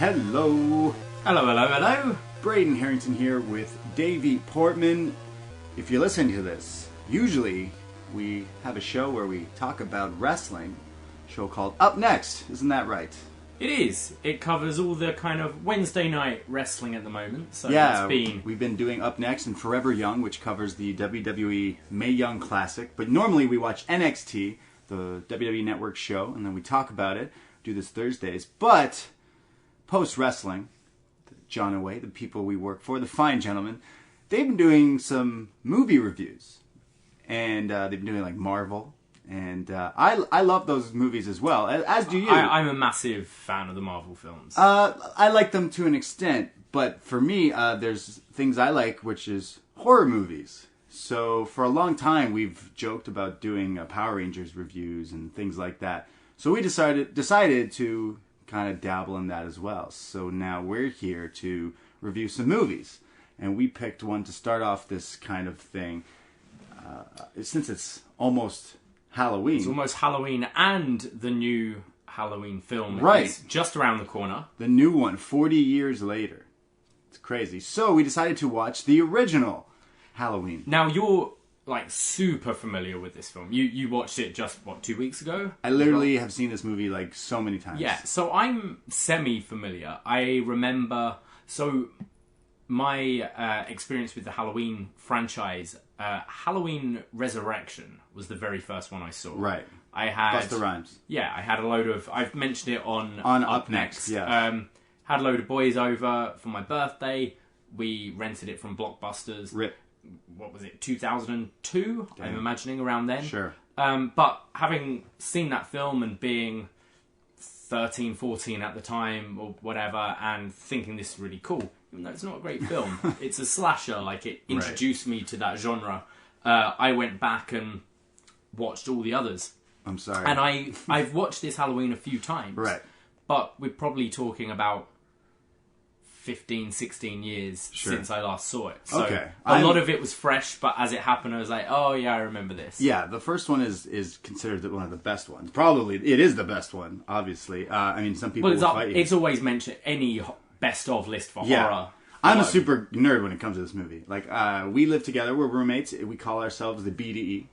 Hello. Hello, hello, hello. Braden Herrington here with Davie Portman. If you're listening to this, usually we have a show where we talk about wrestling, a show called upNXT. Isn't that right? It is. It covers all the kind of Wednesday night wrestling at the moment. So Yeah, we've been doing upNXT and Forever Young, which covers the WWE Mae Young Classic. But normally we watch NXT, the WWE Network show, and then we talk about it. Do this Thursdays. But post-wrestling, John and Way, the people we work for, the fine gentlemen, they've been doing some movie reviews. And they've been doing like Marvel. And I love those movies as well, as do you. I'm a massive fan of the Marvel films. I like them to an extent, but for me, there's things I like, which is horror movies. So for a long time, we've joked about doing Power Rangers reviews and things like that. So we decided to kind of dabble in that as well. So now we're here to review some movies. And we picked one to start off this kind of thing. Since it's almost Halloween. It's almost Halloween, and the new Halloween film is just around the corner. The new one, 40 years later. It's crazy. So we decided to watch the original Halloween. Now, you're like super familiar with this film. You watched it just, 2 weeks ago? I literally have seen this movie like so many times. Yeah, so I'm semi-familiar. I remember... So my experience with the Halloween franchise, Halloween Resurrection was the very first one I saw. Right. I had Busta Rhymes. Yeah, I had a load of... I've mentioned it on upNXT. Yeah. Had a load of boys over for my birthday. We rented it from Blockbusters. Rip. What was it, 2002? Damn. I'm imagining around then. Sure. But having seen that film and being 13, 14 at the time or whatever, and thinking this is really cool, even though it's not a great film, it's a slasher, like it introduced me to that genre. I went back and watched all the others. I'm sorry. And I've watched this Halloween a few times. Right. But we're probably talking about 15, 16 years since I last saw it. So a lot of it was fresh, but as it happened, I was like, oh yeah, I remember this. Yeah, the first one is considered one of the best ones. Probably, it is the best one, obviously. I mean, some people will fight you. It's always mentioned, any best of list for horror. I'm a super nerd when it comes to this movie. Like, we live together, we're roommates, we call ourselves the BDE,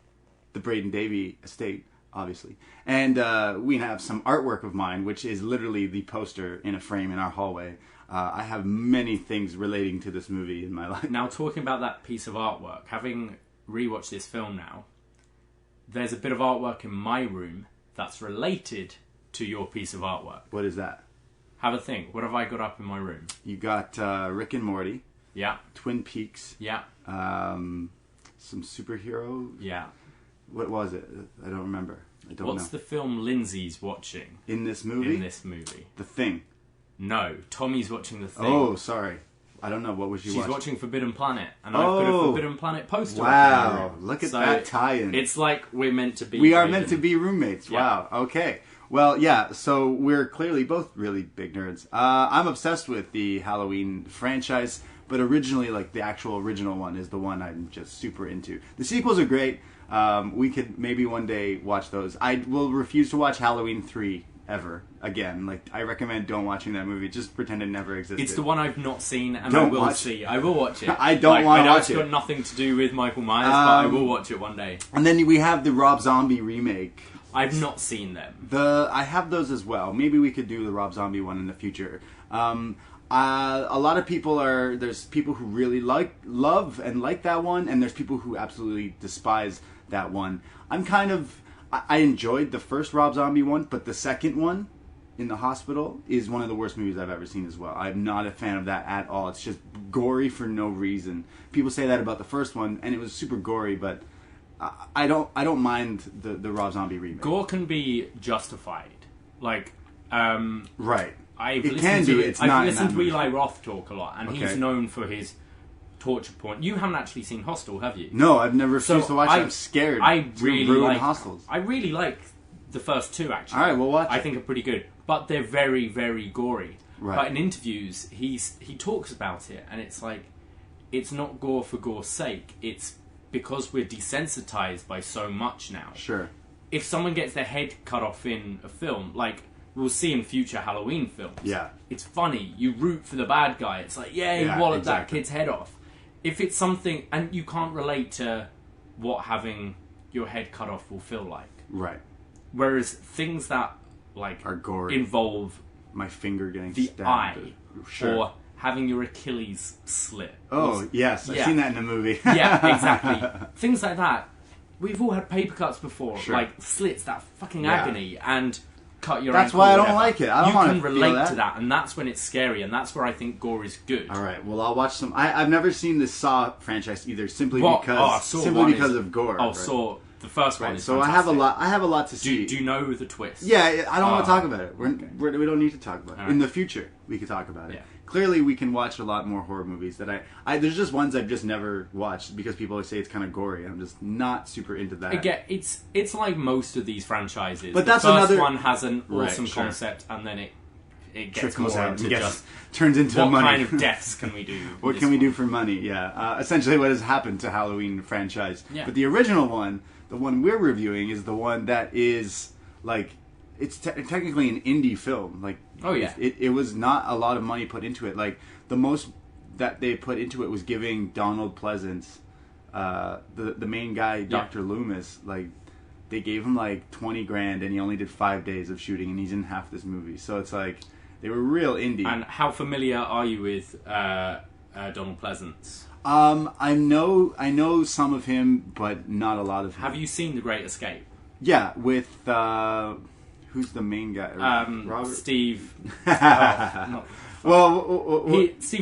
the Braden Davie Estate, obviously. And we have some artwork of mine, which is literally the poster in a frame in our hallway. I have many things relating to this movie in my life. Now, talking about that piece of artwork, having rewatched this film now, there's a bit of artwork in my room that's related to your piece of artwork. What is that? Have a think. What have I got up in my room? You got Rick and Morty. Yeah. Twin Peaks. Yeah. Some superhero. Yeah. What was it? I don't remember. What's the film Lindsay's watching? In this movie? In this movie. The Thing. No, Tommy's watching The Thing. Oh, sorry. I don't know. What was she watching? She's watching Forbidden Planet, and I've put a Forbidden Planet poster. Wow, look at that tie-in. It's like we're meant to be. We are meant to be roommates. Yeah. Wow. Okay. Well, yeah. So we're clearly both really big nerds. I'm obsessed with the Halloween franchise, but originally, like the actual original one, is the one I'm just super into. The sequels are great. We could maybe one day watch those. I will refuse to watch Halloween 3 ever again. Like, I recommend don't watching that movie. Just pretend it never existed. It's the one I've not seen, and I will see. I will watch it. I don't want to watch it. It's got nothing to do with Michael Myers, but I will watch it one day. And then we have the Rob Zombie remake. I've not seen them. I have those as well. Maybe we could do the Rob Zombie one in the future. A lot of people there's people who really love and like that one, and there's people who absolutely despise that one. I enjoyed the first Rob Zombie one, but the second one in the hospital is one of the worst movies I've ever seen as well. I'm not a fan of that at all. It's just gory for no reason. People say that about the first one, and it was super gory, but I don't mind the Rob Zombie remake. Gore can be justified. Like, right. I've it can be. It's not. I've listened to Eli Roth talk a lot, and he's known for his torture porn. You haven't actually seen Hostel, have you? No, I've never refused to watch it. I'm scared. I really ruin Hostels. I really like the first two, actually. All right, we'll watch I think are pretty good, but they're very, very gory. Right. But in interviews, he talks about it, and it's like, it's not gore for gore's sake. It's because we're desensitized by so much now. Sure. If someone gets their head cut off in a film, like we'll see in future Halloween films. Yeah. It's funny. You root for the bad guy. It's like, yeah, he walloped that kid's head off. If it's something, and you can't relate to what having your head cut off will feel like. Right. Whereas things that like are gory, involve my finger getting the stabbed, eye, sure. or having your Achilles slit. Oh, yes, I've seen that in a movie. Yeah, exactly. Things like that. We've all had paper cuts before, sure. like slits, that fucking agony, and cut your That's ankle. why I don't like it. I don't want to You can relate to that, and that's when it's scary, and that's where I think gore is good. All right, well, I'll watch some. I've never seen the Saw franchise either, simply because of gore. Oh, right? Saw. The first one is so fantastic. I have a lot to see. Do you know the twist? Yeah, I don't want to talk about it. We don't need to talk about it. Right. In the future, we could talk about it. Yeah. Clearly, we can watch a lot more horror movies that there's just ones I've just never watched because people always say it's kind of gory. I'm just not super into that. Again, it's like most of these franchises. But that's the first another one has an awesome sure. concept, and then it gets trickles more out into and just turns into what money. kind of deaths can we do? What can we do for money? Yeah, essentially what has happened to Halloween franchise. Yeah. But the original one, the one we're reviewing, is the one that is like it's technically an indie film. Like, oh yeah, it was not a lot of money put into it. Like the most that they put into it was giving Donald Pleasance, the main guy, Dr. Loomis, like they gave him like $20,000 and he only did 5 days of shooting and he's in half this movie. So it's like they were real indie. And how familiar are you with Donald Pleasance? I know some of him, but not a lot of him. Have you seen The Great Escape? Yeah, with who's the main guy? Robert? Steve. Steve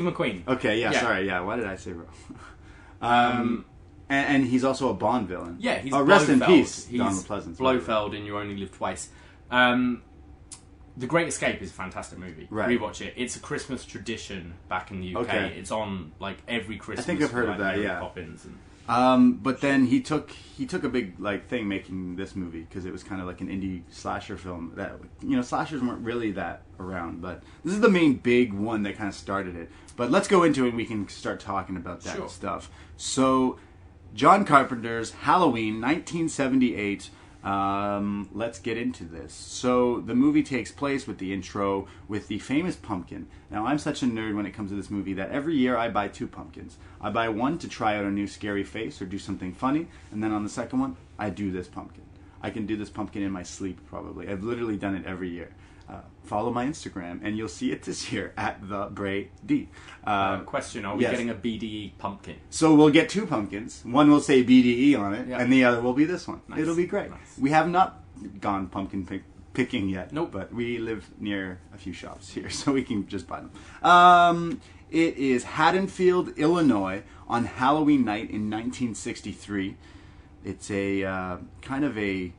McQueen. Okay, yeah, sorry, yeah. Why did I say wrong? And he's also a Bond villain. Yeah, he's rest in peace, he's Donald Pleasance. Blofeld in You Only Live Twice. The Great Escape is a fantastic movie. Right. Rewatch it. It's a Christmas tradition back in the UK. Okay. It's on like every Christmas. I think I've heard of that. Mary Yeah. Poppins and... But then he took a big thing making this movie because it was kind of like an indie slasher film that slashers weren't really that around, but this is the main big one that kind of started it. But let's go into it and we can start talking about that stuff. So John Carpenter's Halloween 1978. Let's get into this. So the movie takes place with the intro with the famous pumpkin. Now I'm such a nerd when it comes to this movie that every year I buy 2 pumpkins. I buy one to try out a new scary face or do something funny, and then on the second one I do this pumpkin. I can do this pumpkin in my sleep probably. I've literally done it every year. Follow my Instagram and you'll see it this year at the Bray D. Question: are we getting a BDE pumpkin? So we'll get 2 pumpkins. One will say BDE on it, and the other will be this one. Nice. It'll be great. Nice. We have not gone pumpkin picking yet. Nope. But we live near a few shops here, so we can just buy them. It is Haddonfield, Illinois, on Halloween night in 1963. It's a kind of a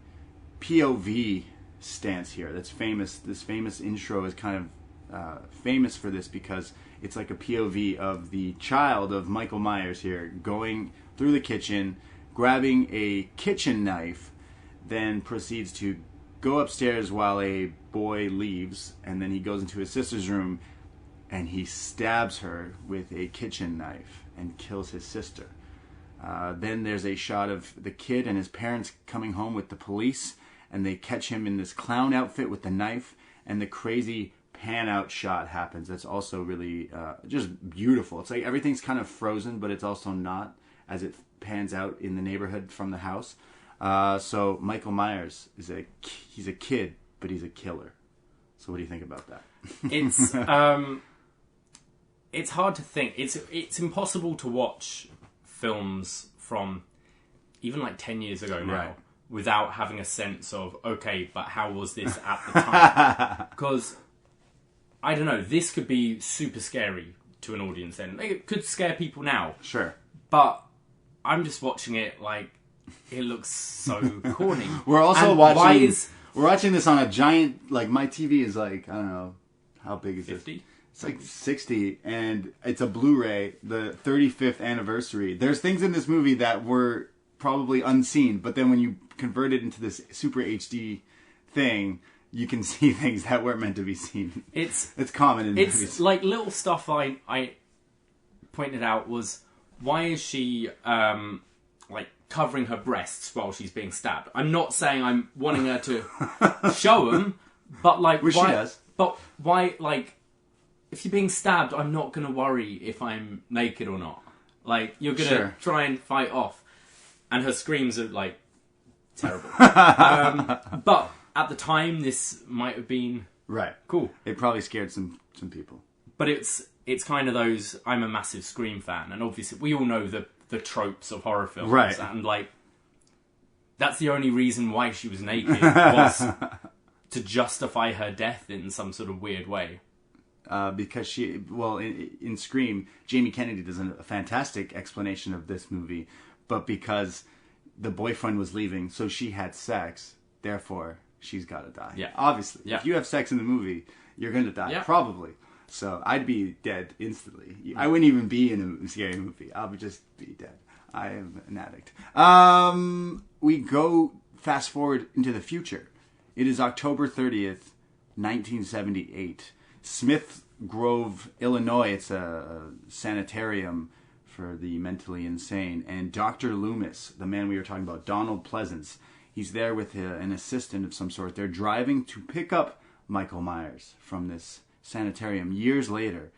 POV stance here that's famous. This famous intro is kind of famous for this because it's like a POV of the child of Michael Myers here going through the kitchen, grabbing a kitchen knife, then proceeds to go upstairs while a boy leaves, and then he goes into his sister's room and he stabs her with a kitchen knife and kills his sister. Then there's a shot of the kid and his parents coming home with the police, and they catch him in this clown outfit with the knife, and the crazy pan out shot happens. That's also really just beautiful. It's like everything's kind of frozen, but it's also not, as it pans out in the neighborhood from the house. So Michael Myers he's a kid, but he's a killer. So what do you think about that? It's hard to think. It's impossible to watch films from even like 10 years ago now. Right. Without having a sense of, okay, but how was this at the time? Because, I don't know, this could be super scary to an audience then. It could scare people now. Sure. But I'm just watching it like, it looks so corny. We're also watching... We're watching this on a giant... Like, my TV is like, I don't know, how big is 50? It? It's like 60, and it's a Blu-ray, the 35th anniversary. There's things in this movie that were probably unseen, but then when you convert it into this super HD thing, you can see things that weren't meant to be seen. It's common in movies. It's like little stuff I pointed out was, why is she like covering her breasts while she's being stabbed? I'm not saying I'm wanting her to show them, But like, Which she does. But why? Like, if you're being stabbed, I'm not gonna worry if I'm naked or not. Like, you're gonna try and fight off, and her screams are like terrible. But at the time, this might have been cool. It probably scared some people. But it's kind of those. I'm a massive Scream fan, and obviously we all know the tropes of horror films, right? And like, that's the only reason why she was naked was to justify her death in some sort of weird way. Because in Scream, Jamie Kennedy does a fantastic explanation of this movie, but because the boyfriend was leaving, so she had sex, therefore she's got to die. Yeah, obviously. Yeah. If you have sex in the movie, you're going to die, probably. So I'd be dead instantly. I wouldn't even be in a scary movie. I would just be dead. I am an addict. We go fast forward into the future. It is October 30th, 1978. Smith Grove, Illinois. It's a sanitarium for the mentally insane. And Dr. Loomis, the man we were talking about, Donald Pleasance, he's there with an assistant of some sort. They're driving to pick up Michael Myers from this sanitarium years later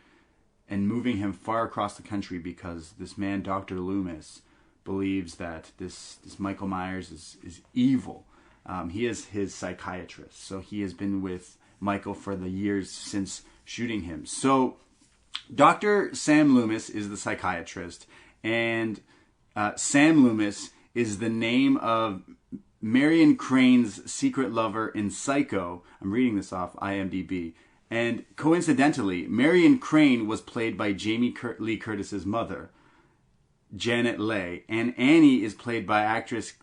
and moving him far across the country because this man, Dr. Loomis, believes that this Michael Myers is evil. He is his psychiatrist, so he has been with Michael for the years since shooting him. So Dr. Sam Loomis is the psychiatrist, and Sam Loomis is the name of Marion Crane's secret lover in Psycho. I'm reading this off IMDb. And coincidentally, Marion Crane was played by Jamie Lee Curtis's mother, Janet Leigh, and Annie is played by actress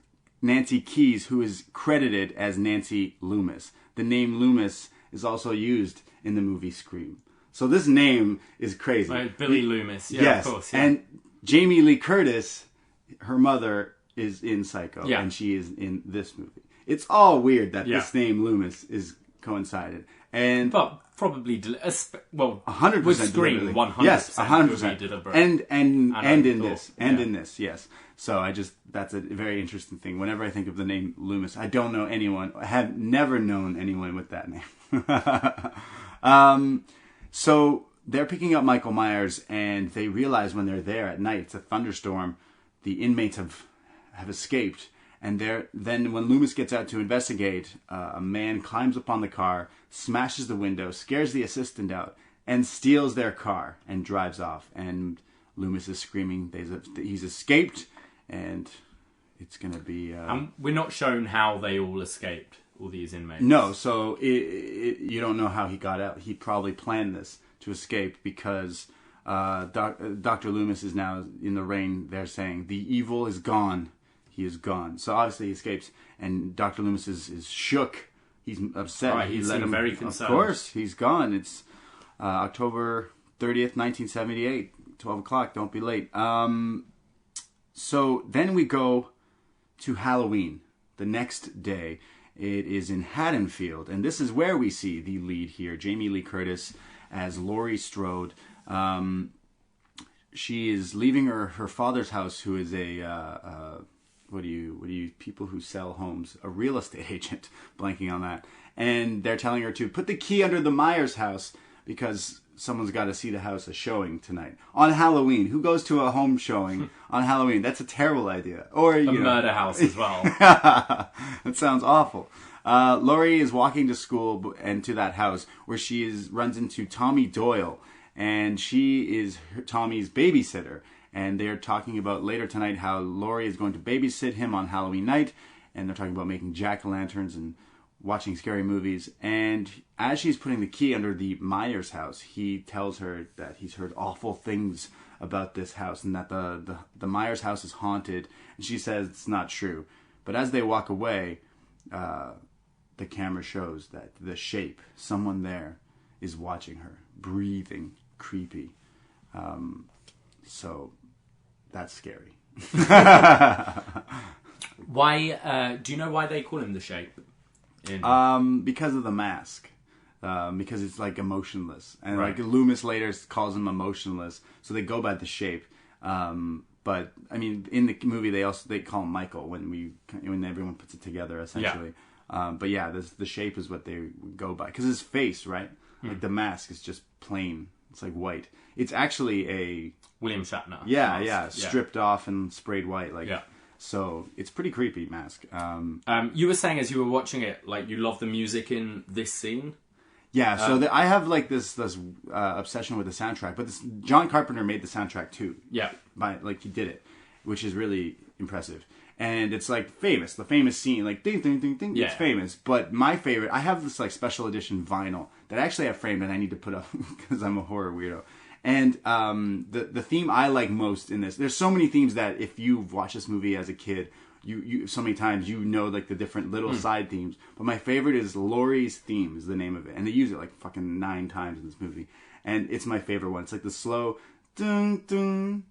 Nancy Keys, who is credited as Nancy Loomis. The name Loomis is also used in the movie Scream. So this name is crazy. Right, Billy Loomis, yes. Of course. Yeah. And Jamie Lee Curtis, her mother, is in Psycho, and she is in this movie. It's all weird that this name Loomis is coincided. But probably 100% with Scream, 100%. Yes, 100%. And in this, yes. So that's a very interesting thing. Whenever I think of the name Loomis, I don't know anyone. I have never known anyone with that name. So they're picking up Michael Myers, and they realize when they're there at night, it's a thunderstorm. The inmates have escaped. And then when Loomis gets out to investigate, a man climbs up on the car, smashes the window, scares the assistant out, and steals their car and drives off. And Loomis is screaming. He's escaped, and it's going to be... we're not shown how they all escaped, all these inmates. No, so you don't know how he got out. He probably planned this to escape because Dr. Loomis is now in the rain. They're saying, the evil is gone. He is gone. So obviously he escapes, and Dr. Loomis is shook. He's upset. Right, he's very concerned. Of course, he's gone. It's October 30th, 1978, 12 o'clock. Don't be late. So then we go to Halloween, the next day. It is in Haddonfield, and this is where we see the lead here, Jamie Lee Curtis as Laurie Strode. She is leaving her father's house, who is a... What do you people who sell homes, a real estate agent, blanking on that. And they're telling her to put the key under the Myers house because someone's got to see the house, a showing tonight. On Halloween. Who goes to a home showing on Halloween? That's a terrible idea. Or a murder house as well. That sounds awful. Laurie is walking to school and to that house where she runs into Tommy Doyle. And she is Tommy's babysitter. And they're talking about later tonight how Laurie is going to babysit him on Halloween night. And they're talking about making jack-o'-lanterns and watching scary movies. And as she's putting the key under the Myers house, he tells her that he's heard awful things about this house and that the Myers house is haunted. And she says it's not true. But as they walk away, the camera shows that the shape, someone there, is watching her, breathing, creepy. So... that's scary. Why? Do you know why they call him the Shape? Because of the mask. Because it's like emotionless, and like Loomis later calls him emotionless, so they go by the Shape. But I mean, in the movie, they call him Michael when everyone puts it together, essentially. But yeah, the shape is what they would go by. Because his face, right? Like the mask is just plain. It's like white. It's actually a... William Shatner. Yeah, stripped off and sprayed white. Like, yeah. So it's pretty creepy mask. You were saying as you were watching it, like you love the music in this scene. Yeah, so I have like this obsession with the soundtrack, but John Carpenter made the soundtrack too. Yeah, he did it, which is really impressive, and it's like famous, the famous scene, like ding ding ding ding. Yeah. It's famous, but my favorite, I have this like special edition vinyl that I actually have framed and I need to put up because I'm a horror weirdo. And the theme I like most in this, there's so many themes that if you've watched this movie as a kid, you so many times you know like the different little side themes. But my favorite is Laurie's theme is the name of it, and they use it like fucking 9 times in this movie, and it's my favorite one. It's like the slow dun dun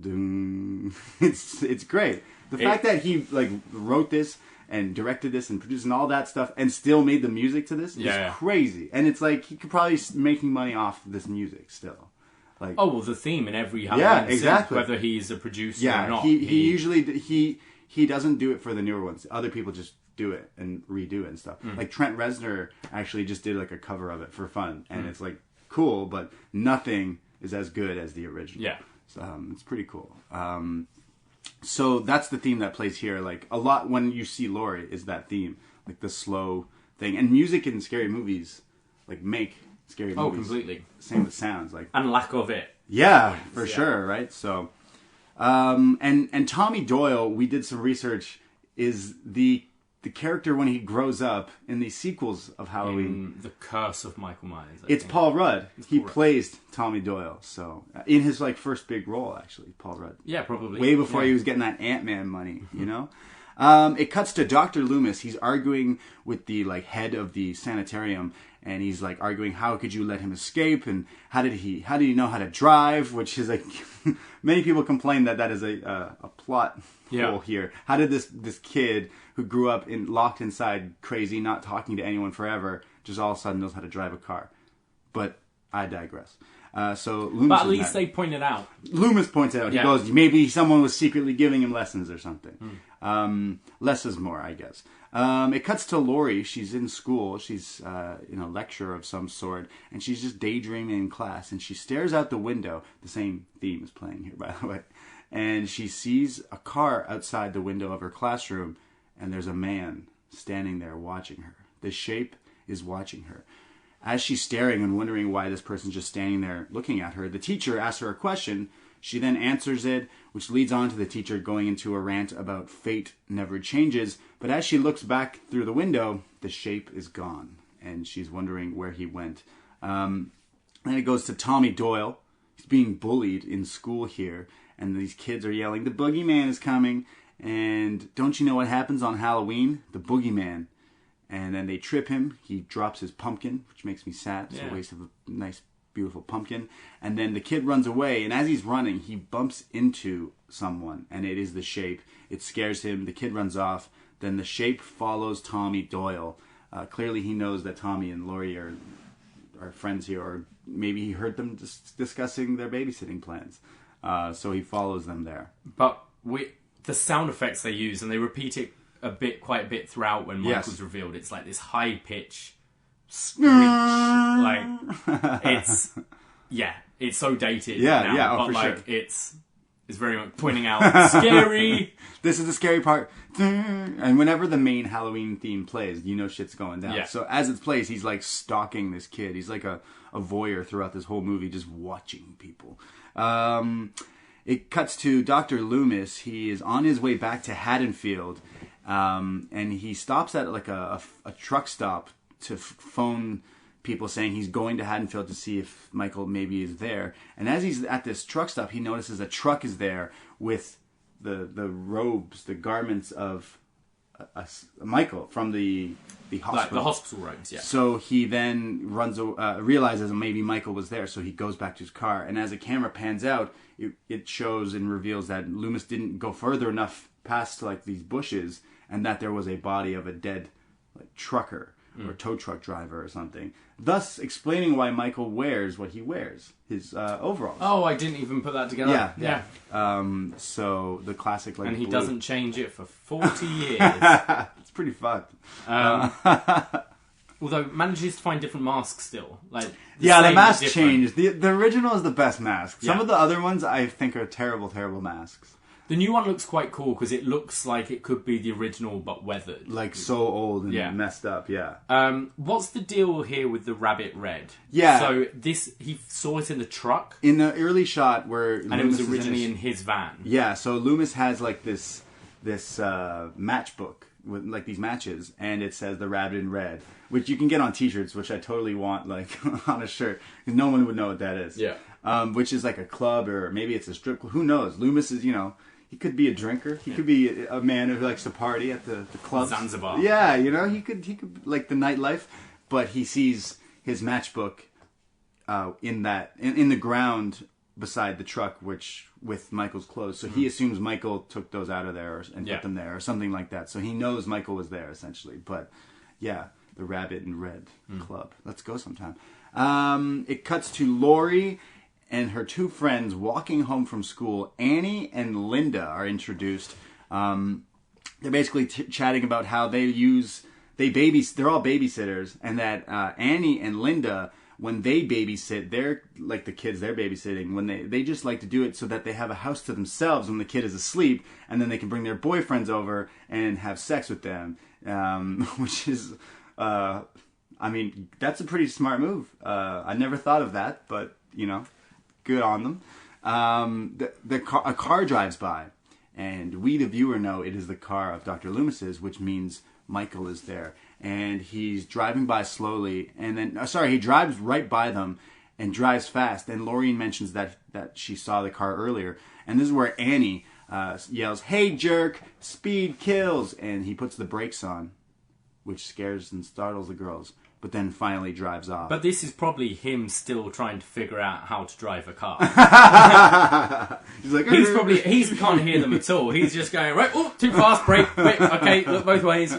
dun. It's great. The fact that he like wrote this and directed this and produced and all that stuff and still made the music to this is crazy. And it's like he could probably making money off this music still. Like, well, the theme in every Halloween exactly. Whether he's a producer or not. He usually he doesn't do it for the newer ones. Other people just do it and redo it and stuff. Like Trent Reznor actually just did like a cover of it for fun, and it's like cool, but nothing is as good as the original. Yeah, so it's pretty cool. So that's the theme that plays here. Like a lot when you see Laurie is that theme, like the slow thing, and music in scary movies like make scary movies. Oh, completely. Same with sounds, like and lack of it. Yeah, for sure, right? So. And Tommy Doyle, we did some research, is the character when he grows up in the sequels of Halloween. In The Curse of Michael Myers. It's Paul Rudd. He plays Tommy Doyle. So in his like first big role, actually, Paul Rudd. Yeah, probably. Way before he was getting that Ant-Man money, you know? It cuts to Dr. Loomis. He's arguing with the like head of the sanitarium, and he's like arguing, how could you let him escape, and how did he know how to drive, which is like many people complain that is a plot hole here. How did this kid who grew up locked inside, crazy, not talking to anyone forever, just all of a sudden knows how to drive a car? But I digress. So Loomis, but at least they pointed out. Loomis points out. He goes, maybe someone was secretly giving him lessons or something. Less is more, I guess. It cuts to Laurie. She's in school. She's in a lecture of some sort, and she's just daydreaming in class. And she stares out the window. The same theme is playing here, by the way. And she sees a car outside the window of her classroom, and there's a man standing there watching her. The shape is watching her. As she's staring and wondering why this person's just standing there looking at her, the teacher asks her a question. She then answers it, which leads on to the teacher going into a rant about fate never changes. But as she looks back through the window, the shape is gone, and she's wondering where he went. Then it goes to Tommy Doyle. He's being bullied in school here, and these kids are yelling, "The boogeyman is coming!" And don't you know what happens on Halloween? The boogeyman. And then they trip him. He drops his pumpkin, which makes me sad. It's a waste of a nice, beautiful pumpkin. And then the kid runs away. And as he's running, he bumps into someone. And it is the shape. It scares him. The kid runs off. Then the shape follows Tommy Doyle. Clearly he knows that Tommy and Laurie are friends here. Or maybe he heard them discussing their babysitting plans. So he follows them there. But the sound effects they use, and they repeat it quite a bit throughout when Michael's revealed. It's like this high pitch screech. Like it's so dated. But sure. It's very much pointing out scary. This is the scary part. And whenever the main Halloween theme plays, you know shit's going down. Yeah. So as it plays, he's like stalking this kid. He's like a voyeur throughout this whole movie, just watching people. It cuts to Dr. Loomis. He is on his way back to Haddonfield. And he stops at like a truck stop to phone people saying he's going to Haddonfield to see if Michael maybe is there. And as he's at this truck stop, he notices a truck is there with the robes, the garments of Michael from the hospital. Like the hospital robes, yeah. So he then realizes maybe Michael was there, so he goes back to his car. And as the camera pans out, it shows and reveals that Loomis didn't go further enough past like these bushes, and that there was a body of a dead like trucker or tow truck driver or something, thus explaining why Michael wears what he wears, his overalls. Oh, I didn't even put that together. Yeah. So the classic like and he blue. doesn't change it for 40 years. It's pretty fucked. Although manages to find different masks still. Like the mask changed. The original is the best mask. Some of the other ones I think are terrible, terrible masks. The new one looks quite cool because it looks like it could be the original but weathered. Like so old and messed up, What's the deal here with the rabbit red? Yeah. So he saw it in the truck. In the early shot where and Loomis it was originally in his van. Yeah, so Loomis has like this matchbook with like these matches, and it says the rabbit in red, which you can get on t-shirts, which I totally want like on a shirt, because no one would know what that is. Yeah. Which is like a club, or maybe it's a strip club. Who knows? Loomis is, he could be a drinker. He could be a man who likes to party at the club. Zanzibar. Yeah, he could like the nightlife, but he sees his matchbook in the ground beside the truck, which with Michael's clothes. So he assumes Michael took those out of there and put them there or something like that. So he knows Michael was there essentially. But yeah, the Rabbit in Red Club. Let's go sometime. It cuts to Laurie and her two friends walking home from school. Annie and Linda are introduced. They're basically chatting about how they're all babysitters, and that Annie and Linda, when they babysit, they're like the kids they're babysitting, when they just like to do it so that they have a house to themselves when the kid is asleep, and then they can bring their boyfriends over and have sex with them, which is, that's a pretty smart move. I never thought of that, but, good on them. A car drives by, and we, the viewer, know it is the car of Dr. Loomis's, which means Michael is there. And he's driving by slowly, and then, he drives right by them and drives fast. And Lorraine mentions that she saw the car earlier. And this is where Annie yells, "Hey, jerk, speed kills!" And he puts the brakes on, which scares and startles the girls, but then finally drives off. But this is probably him still trying to figure out how to drive a car. He's like, he can't hear them at all. He's just going, right, oh, too fast, brake, wait, okay, look both ways.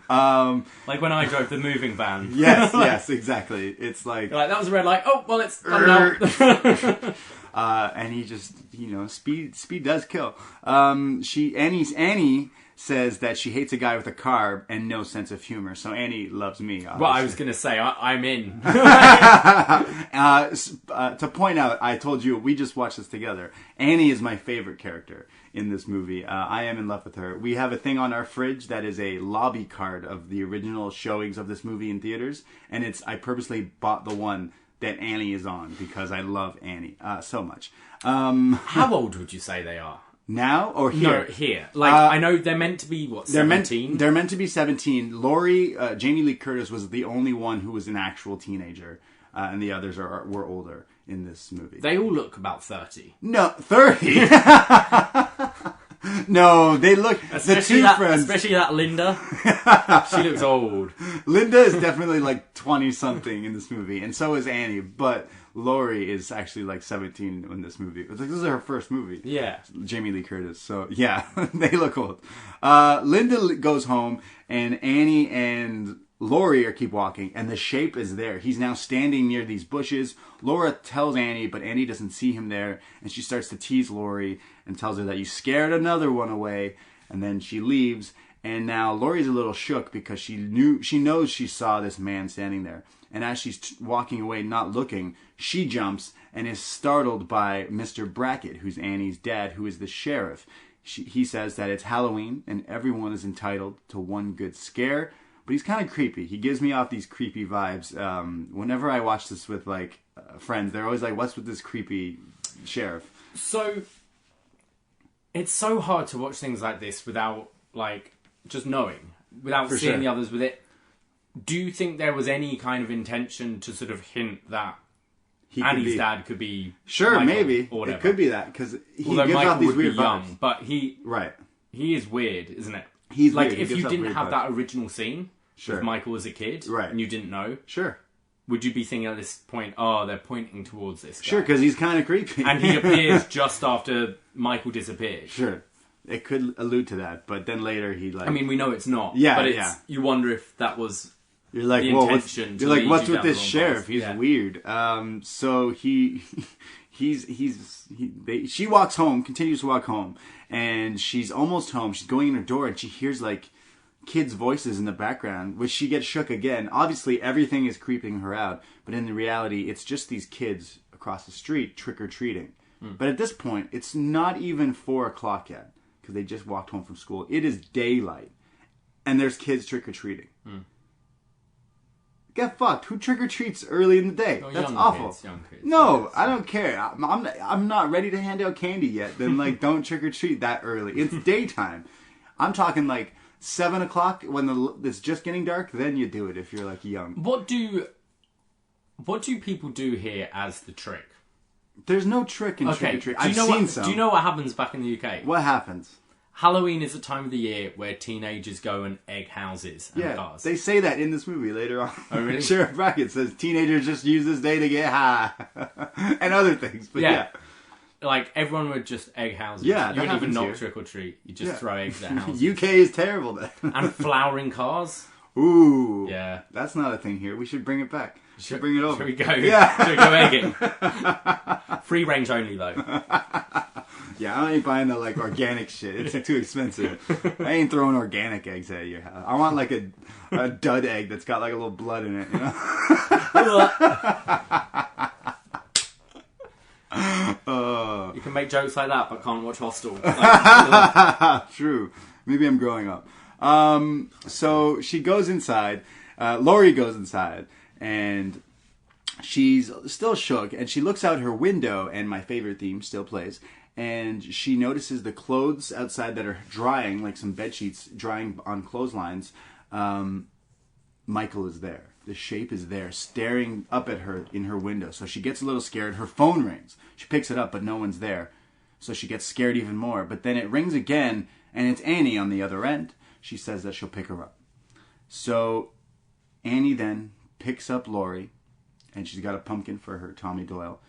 Like when I drove the moving van. Yes, exactly. It's like that was a red light. Oh, well, it's done now. And he just, speed does kill. Annie says that she hates a guy with a car and no sense of humor. So Annie loves me, obviously. Well, I was going to say, I'm in. To point out, I told you, we just watched this together. Annie is my favorite character in this movie. I am in love with her. We have a thing on our fridge that is a lobby card of the original showings of this movie in theaters. And I purposely bought the one that Annie is on because I love Annie so much. How old would you say they are? Now or here? No, here. I know they're meant to be, 17? They're meant to be 17. Laurie, Jamie Lee Curtis was the only one who was an actual teenager. And the others were older in this movie. They all look about 30. No, 30? No, they look... Especially that Linda. She looks old. Linda is definitely like 20-something in this movie. And so is Annie. But Laurie is actually like 17 in this movie. It's like, this is her first movie. Yeah. Jamie Lee Curtis. So, yeah, they look old. Linda goes home, and Annie and Laurie keep walking, and the Shape is there. He's now standing near these bushes. Laura tells Annie, but Annie doesn't see him there, and she starts to tease Laurie and tells her that you scared another one away, and then she leaves. And now Laurie's a little shook because she knows she saw this man standing there. And as she's walking away, not looking, she jumps and is startled by Mr. Brackett, who's Annie's dad, who is the sheriff. He says that it's Halloween and everyone is entitled to one good scare. But he's kind of creepy. He gives me off these creepy vibes. Whenever I watch this with friends, they're always like, "What's with this creepy sheriff?" So it's so hard to watch things like this without just knowing, without seeing the others with it. Do you think there was any kind of intention to sort of hint that Annie's dad could be Sure, Michael, maybe. Or it could be that, because he Although gives Michael off these would weird be young, vibes. but he is weird, isn't it? He's like weird. if He you gives off didn't weird have vibes. that original scene Sure. with Michael as a kid, Right. and you didn't know, Sure. would you be thinking at this point, oh, they're pointing towards this guy? Sure, because he's kind of creepy. And he appears just after Michael disappears. Sure. It could allude to that, but then later he I mean, we know it's not. Yeah, but yeah. You wonder if that was You're like, the whoa, intention. you're like, what's you with down this the wrong sheriff? path. He's Yeah. weird. So she walks home, continues to walk home, and she's almost home. She's going in her door, and she hears kids' voices in the background, which she gets shook again. Obviously, everything is creeping her out, but in reality, it's just these kids across the street trick-or-treating. But at this point, it's not even 4 o'clock yet, because they just walked home from school. It is daylight, and there's kids trick-or-treating. Get fucked. Who trick-or-treats early in the day? Oh, That's young awful. Kids, young kids. No, I don't care. I'm not ready to hand out candy yet. Then, like, don't trick-or-treat that early. It's daytime. I'm talking, like, 7 o'clock when it's just getting dark. Then you do it if you're, like, young. What do people do here as the trick? There's no trick in trick-or-treat. I've Do seen some. you know what happens back in the UK? What happens? Halloween is a time of the year where teenagers go and egg houses and cars. They say that in this movie later on. Oh, really? Sheriff Brackett says teenagers just use this day to get high. And other things, but yeah. Like, everyone would just egg houses. Yeah, you that wouldn't even happens knock here. trick or treat. You just throw eggs at houses. UK is terrible then. And flowering cars. Ooh. Yeah. That's not a thing here. We should bring it back. Should bring it over. Should we go? Yeah. Should we go egging? Free range only, though. Yeah, I ain't buying the, like, organic shit. It's too expensive. I ain't throwing organic eggs at your house. I want, like, a dud egg that's got, like, a little blood in it, you know? You can make jokes like that, but can't watch Hostel. Like, True. Maybe I'm growing up. So she goes inside. Laurie goes inside, and she's still shook, and she looks out her window, and my favorite theme still plays, and she notices the clothes outside that are drying, like some bed sheets drying on clotheslines. Michael is there. The shape is there, staring up at her in her window. So she gets a little scared. Her phone rings. She picks it up, but no one's there. So she gets scared even more. But then it rings again, and it's Annie on the other end. She says that she'll pick her up. So Annie then picks up Laurie, and she's got a pumpkin for her Tommy Doyle.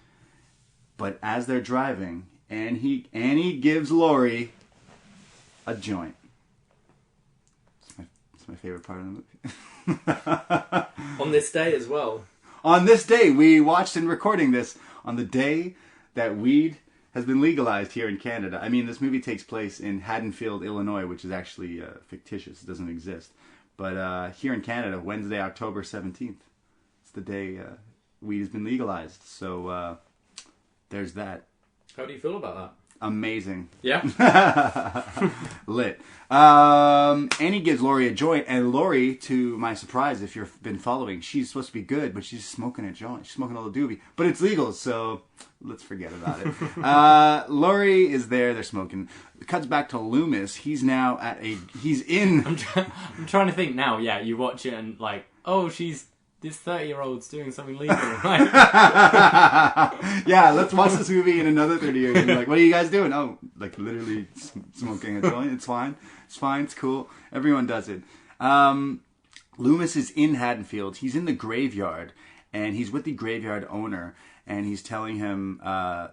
But as they're driving, Annie gives Laurie a joint. It's my favorite part of the movie. on this day as well. On this day, we watched and recording this on the day that weed has been legalized here in Canada. I mean, this movie takes place in Haddonfield, Illinois, which is actually fictitious. It doesn't exist. But here in Canada, Wednesday, October 17th, it's the day weed has been legalized. So there's that. How do you feel about that? Amazing. Yeah? Lit. Annie gives Laurie a joint, and Laurie, to my surprise, if you've been following, she's supposed to be good, but she's smoking a joint. She's smoking a little doobie. But it's legal, so let's forget about it. Laurie is there, they're smoking. It cuts back to Loomis. He's now he's in... I'm trying to think now, yeah, you watch it and like, oh, this 30-year-old's doing something legal. Like, yeah, let's watch this movie in another 30 years. And like, what are you guys doing? Oh, like literally smoking a joint. It's fine. It's fine. It's cool. Everyone does it. Loomis is in Haddonfield. He's in the graveyard, and he's with the graveyard owner, and he's telling him,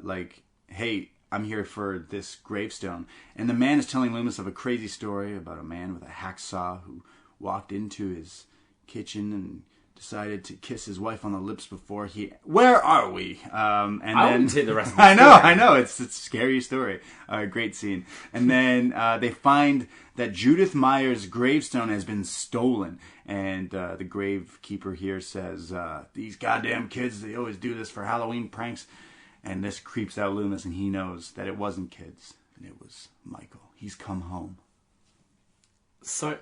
like, hey, I'm here for this gravestone. And the man is telling Loomis of a crazy story about a man with a hacksaw who walked into his kitchen and decided to kiss his wife on the lips before he... Where are we? And I then wouldn't hear the rest of the I know. It's a scary story. Great scene. And then they find that Judith Meyer's gravestone has been stolen. And the gravekeeper here says, these goddamn kids, they always do this for Halloween pranks. And this creeps out Loomis, and he knows that it wasn't kids. And it was Michael. He's come home. So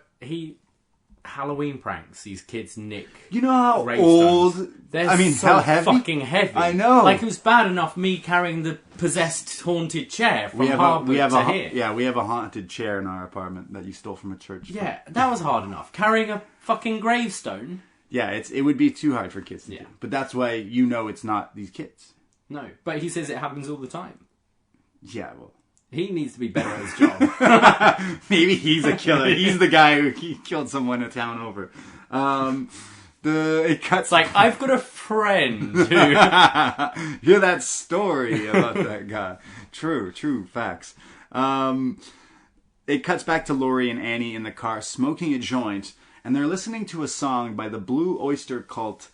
Halloween pranks, these kids nick. You know how gravestones. old? They're I mean, so how heavy? fucking heavy. I know. Like, it was bad enough me carrying the possessed haunted chair from Harvard to here. Yeah, we have a haunted chair in our apartment that you stole from a church. Yeah, that was hard enough. Carrying a fucking gravestone. Yeah, it would be too hard for kids to Yeah. do. But that's why you know it's not these kids. No, but he says it happens all the time. Yeah, well. He needs to be better at his job. Maybe he's a killer. He's the guy who killed someone a town over. It cuts Like, I've got a friend who... Hear that story about that guy. True facts. It cuts back to Laurie and Annie in the car smoking a joint, and they're listening to a song by the Blue Oyster Cult,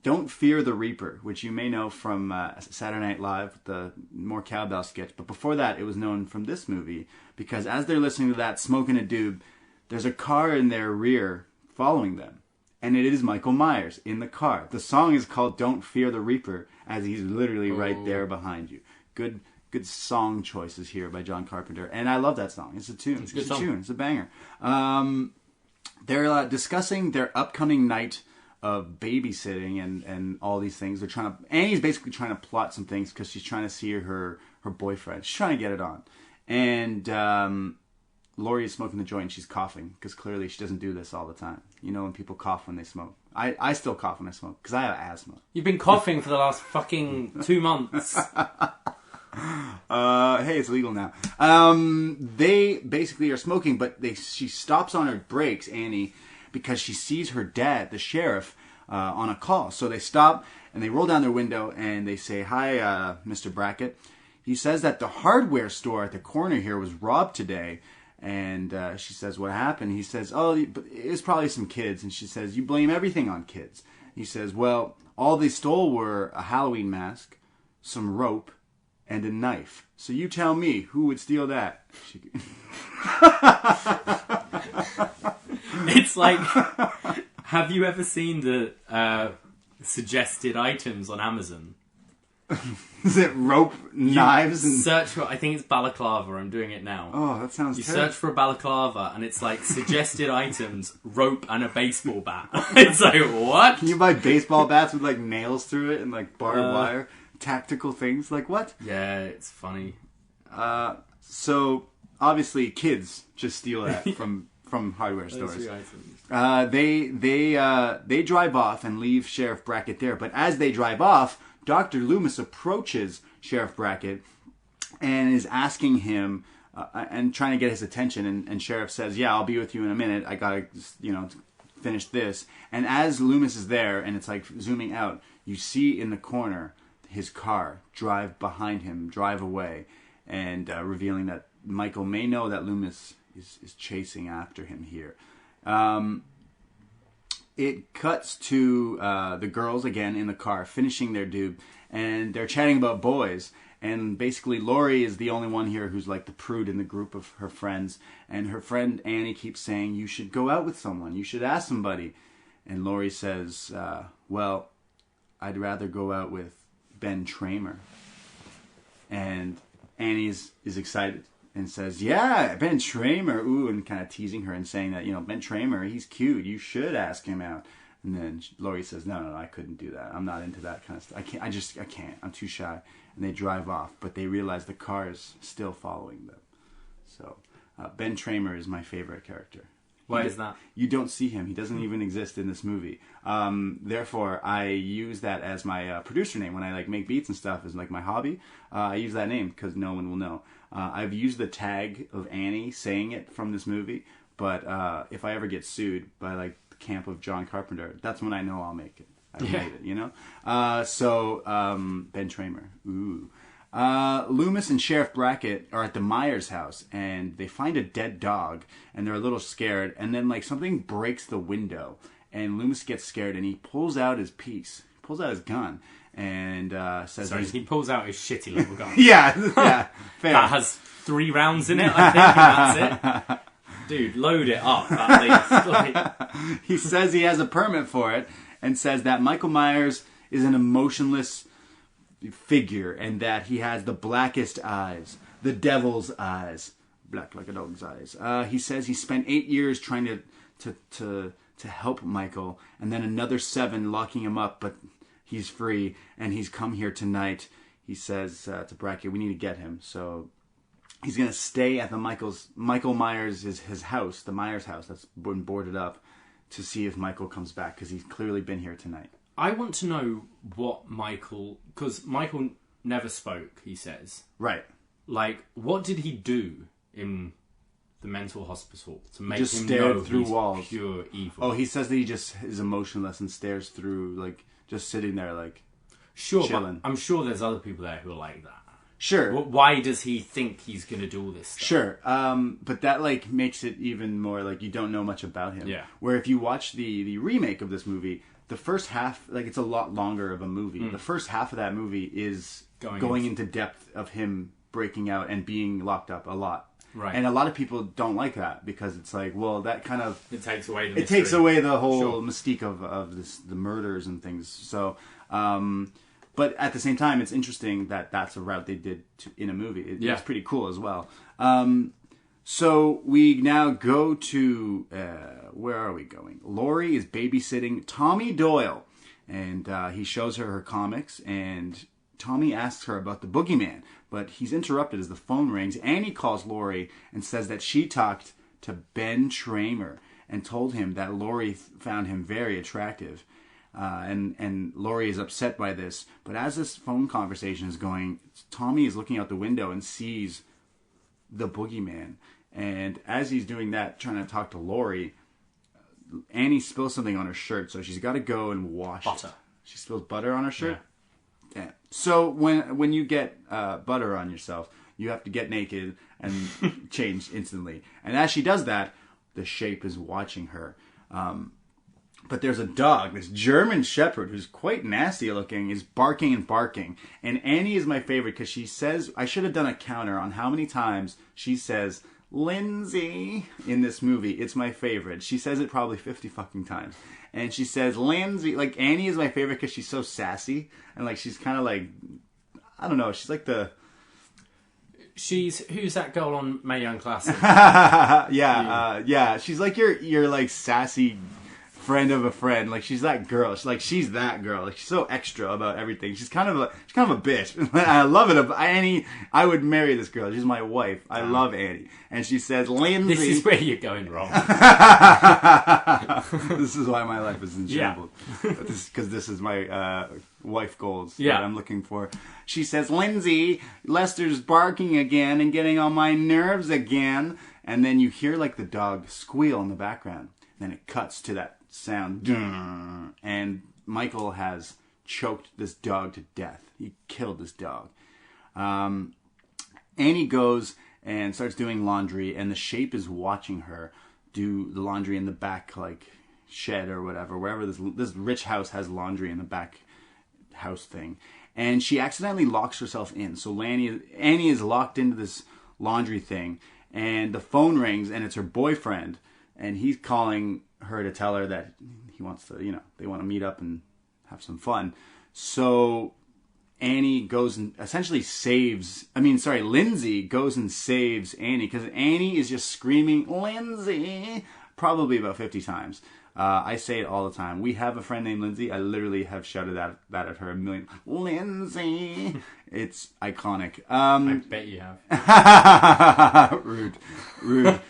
Don't Fear the Reaper, which you may know from Saturday Night Live, the more cowbell sketch. But before that, it was known from this movie, because as they're listening to that, smoking a doob, there's a car in their rear following them. And it is Michael Myers in the car. The song is called Don't Fear the Reaper, as he's literally right there behind you. Good song choices here by John Carpenter. And I love that song. It's a tune. It's a tune. It's a banger. They're discussing their upcoming night of babysitting and all these things. Annie's basically trying to plot some things because she's trying to see her boyfriend. She's trying to get it on. And Laurie is smoking the joint and she's coughing because clearly she doesn't do this all the time. You know when people cough when they smoke. I still cough when I smoke because I have asthma. You've been coughing for the last fucking 2 months. Hey, it's legal now. They basically are smoking, but she stops on her brakes, Annie, because she sees her dad, the sheriff, on a call. So they stop and they roll down their window and they say, "Hi, Mr. Brackett." He says that the hardware store at the corner here was robbed today. And she says, "What happened?" He says, "Oh, it was probably some kids." And she says, "You blame everything on kids." He says, "Well, all they stole were a Halloween mask, some rope, and a knife. So you tell me, who would steal that?" It's like, have you ever seen the suggested items on Amazon? Is it rope, knives, and search for? I think it's balaclava. I'm doing it now. Oh, that sounds. You terrible. search for a balaclava, and it's like suggested items: rope and a baseball bat. It's like, what? Can you buy baseball bats with like nails through it and like barbed wire? Tactical things, like what? Yeah, it's funny. So obviously, kids just steal that from hardware stores. They drive off and leave Sheriff Brackett there. But as they drive off, Dr. Loomis approaches Sheriff Brackett and is asking him and trying to get his attention. And Sheriff says, "Yeah, I'll be with you in a minute. I gotta, finish this." And as Loomis is there, and it's like zooming out, you see in the corner his car drive away, and revealing that Michael may know that Loomis is chasing after him here. It cuts to the girls again in the car, finishing their dube, and they're chatting about boys. And basically, Laurie is the only one here who's like the prude in the group of her friends. And her friend Annie keeps saying, "You should go out with someone. You should ask somebody." And Laurie says, "Well, I'd rather go out with Ben Tramer." And Annie is excited and says, "Yeah, Ben Tramer," ooh, and kind of teasing her and saying that, Ben Tramer, he's cute. You should ask him out. And then Laurie says, No, I couldn't do that. I'm not into that kind of stuff. I can't. I'm too shy. And they drive off, but they realize the car is still following them. So Ben Tramer is my favorite character. Why is that? You don't see him. He doesn't even exist in this movie. Therefore, I use that as my producer name when I make beats and stuff. As my hobby. I use that name because no one will know. I've used the tag of Annie saying it from this movie, but if I ever get sued by the camp of John Carpenter, that's when I know I'll make it. I've made it, So Ben Tramer. Ooh. Loomis and Sheriff Brackett are at the Myers house, and they find a dead dog, and they're a little scared, and then something breaks the window, and Loomis gets scared, and he pulls out his piece. He pulls out his gun, and says... Sorry, he pulls out his shitty little gun. yeah, fair. That has 3 rounds in it, I think, and that's it. Dude, load it up, at least. He says he has a permit for it, and says that Michael Myers is an emotionless figure, and that he has the blackest eyes, the devil's eyes, black like a dog's eyes. He says he spent 8 years trying to help Michael, and then another 7 locking him up, but he's free, and he's come here tonight. He says to Brackett, "We need to get him." So he's going to stay at the Michael Myers' his house, the Myers house that's been boarded up, to see if Michael comes back, because he's clearly been here tonight. I want to know what Michael... Because Michael never spoke, he says. Right. What did he do in the mental hospital to make just him stared know through he's walls. Pure evil? Oh, he says that he just is emotionless and stares through, just sitting there, sure, chilling. But I'm sure there's other people there who are like that. Sure. Why does he think he's going to do all this stuff? Sure. But that, makes it even more, you don't know much about him. Yeah. Where if you watch the remake of this movie... The first half, it's a lot longer of a movie. The first half of that movie is going into depth of him breaking out and being locked up a lot. Right. And a lot of people don't like that because it's like, well, that kind of It takes away the it mystery. takes away the whole Sure. mystique of the murders and things. So, but at the same time, it's interesting that that's a route they did in a movie. It's pretty cool as well. So we now go to where are we going? Laurie is babysitting Tommy Doyle, and he shows her comics, and Tommy asks her about the boogeyman, but he's interrupted as the phone rings. Annie calls Laurie and says that she talked to Ben Tramer and told him that Laurie found him very attractive. And Laurie is upset by this. But as this phone conversation is going, Tommy is looking out the window and sees the boogeyman. And as he's doing that, trying to talk to Laurie, Annie spills something on her shirt, so she's got to go and wash Butter. it. She spills butter on her shirt? Yeah. So when you get butter on yourself, you have to get naked and change instantly. And as she does that, the Shape is watching her. But there's a dog, this German Shepherd, who's quite nasty looking, is barking and barking. And Annie is my favorite because she says, I should have done a counter on how many times she says, Lindsay, in this movie. It's my favorite. She says it probably 50 fucking times. And she says, Lindsay, like Annie is my favorite because she's so sassy. And like, she's kind of like, I don't know, she's like the... Who's that girl on Mae Young Classic? Yeah. She's like your like sassy friend of a friend. Like she's that girl. She's that girl. Like she's so extra about everything. She's kind of a bitch. I love it. Annie, I would marry this girl. She's my wife. I love Annie. And she says, Lindsay. This is where you're going wrong. This is why my life is in shambles. Because this is my wife goals that I'm looking for. She says, Lindsay, Lester's barking again and getting on my nerves again. And then you hear like the dog squeal in the background. Then it cuts to that sound. And Michael has choked this dog to death. He killed this dog. Annie goes and starts doing laundry, and the Shape is watching her do the laundry in the back, like, shed or whatever, wherever this rich house has laundry in the back house thing. And she accidentally locks herself in. So Annie is locked into this laundry thing, and the phone rings, and it's her boyfriend, and he's calling her to tell her that he wants to, they want to meet up and have some fun. So Annie goes and essentially Lindsay goes and saves Annie, because Annie is just screaming, Lindsay, probably about 50 times. I say it all the time. We have a friend named Lindsay. I literally have shouted that at her a million. Lindsay! It's iconic. I bet you have. Rude.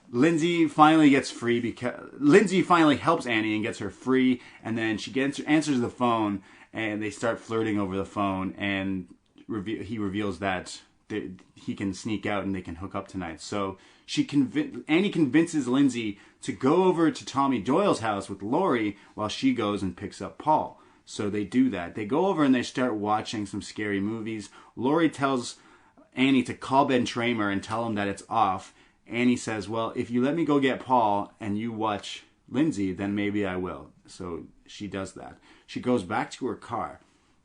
Lindsay finally gets free because Lindsay finally helps Annie and gets her free, and then she answers the phone, and they start flirting over the phone, and he reveals that he can sneak out and they can hook up tonight. So Annie convinces Lindsay to go over to Tommy Doyle's house with Laurie while she goes and picks up Paul. So they do that. They go over and they start watching some scary movies. Laurie tells Annie to call Ben Tramer and tell him that it's off. Annie says, well, if you let me go get Paul and you watch Lindsay, then maybe I will. So she does that. She goes back to her car.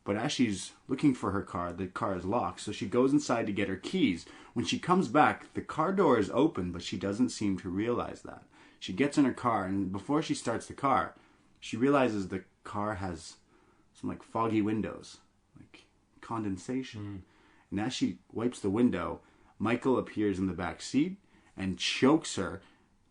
But as she's looking for her car, the car is locked. So she goes inside to get her keys. When she comes back, the car door is open, but she doesn't seem to realize that. She gets in her car, and before she starts the car, she realizes the car has some like foggy windows, like condensation. And as she wipes the window, Michael appears in the back seat and chokes her,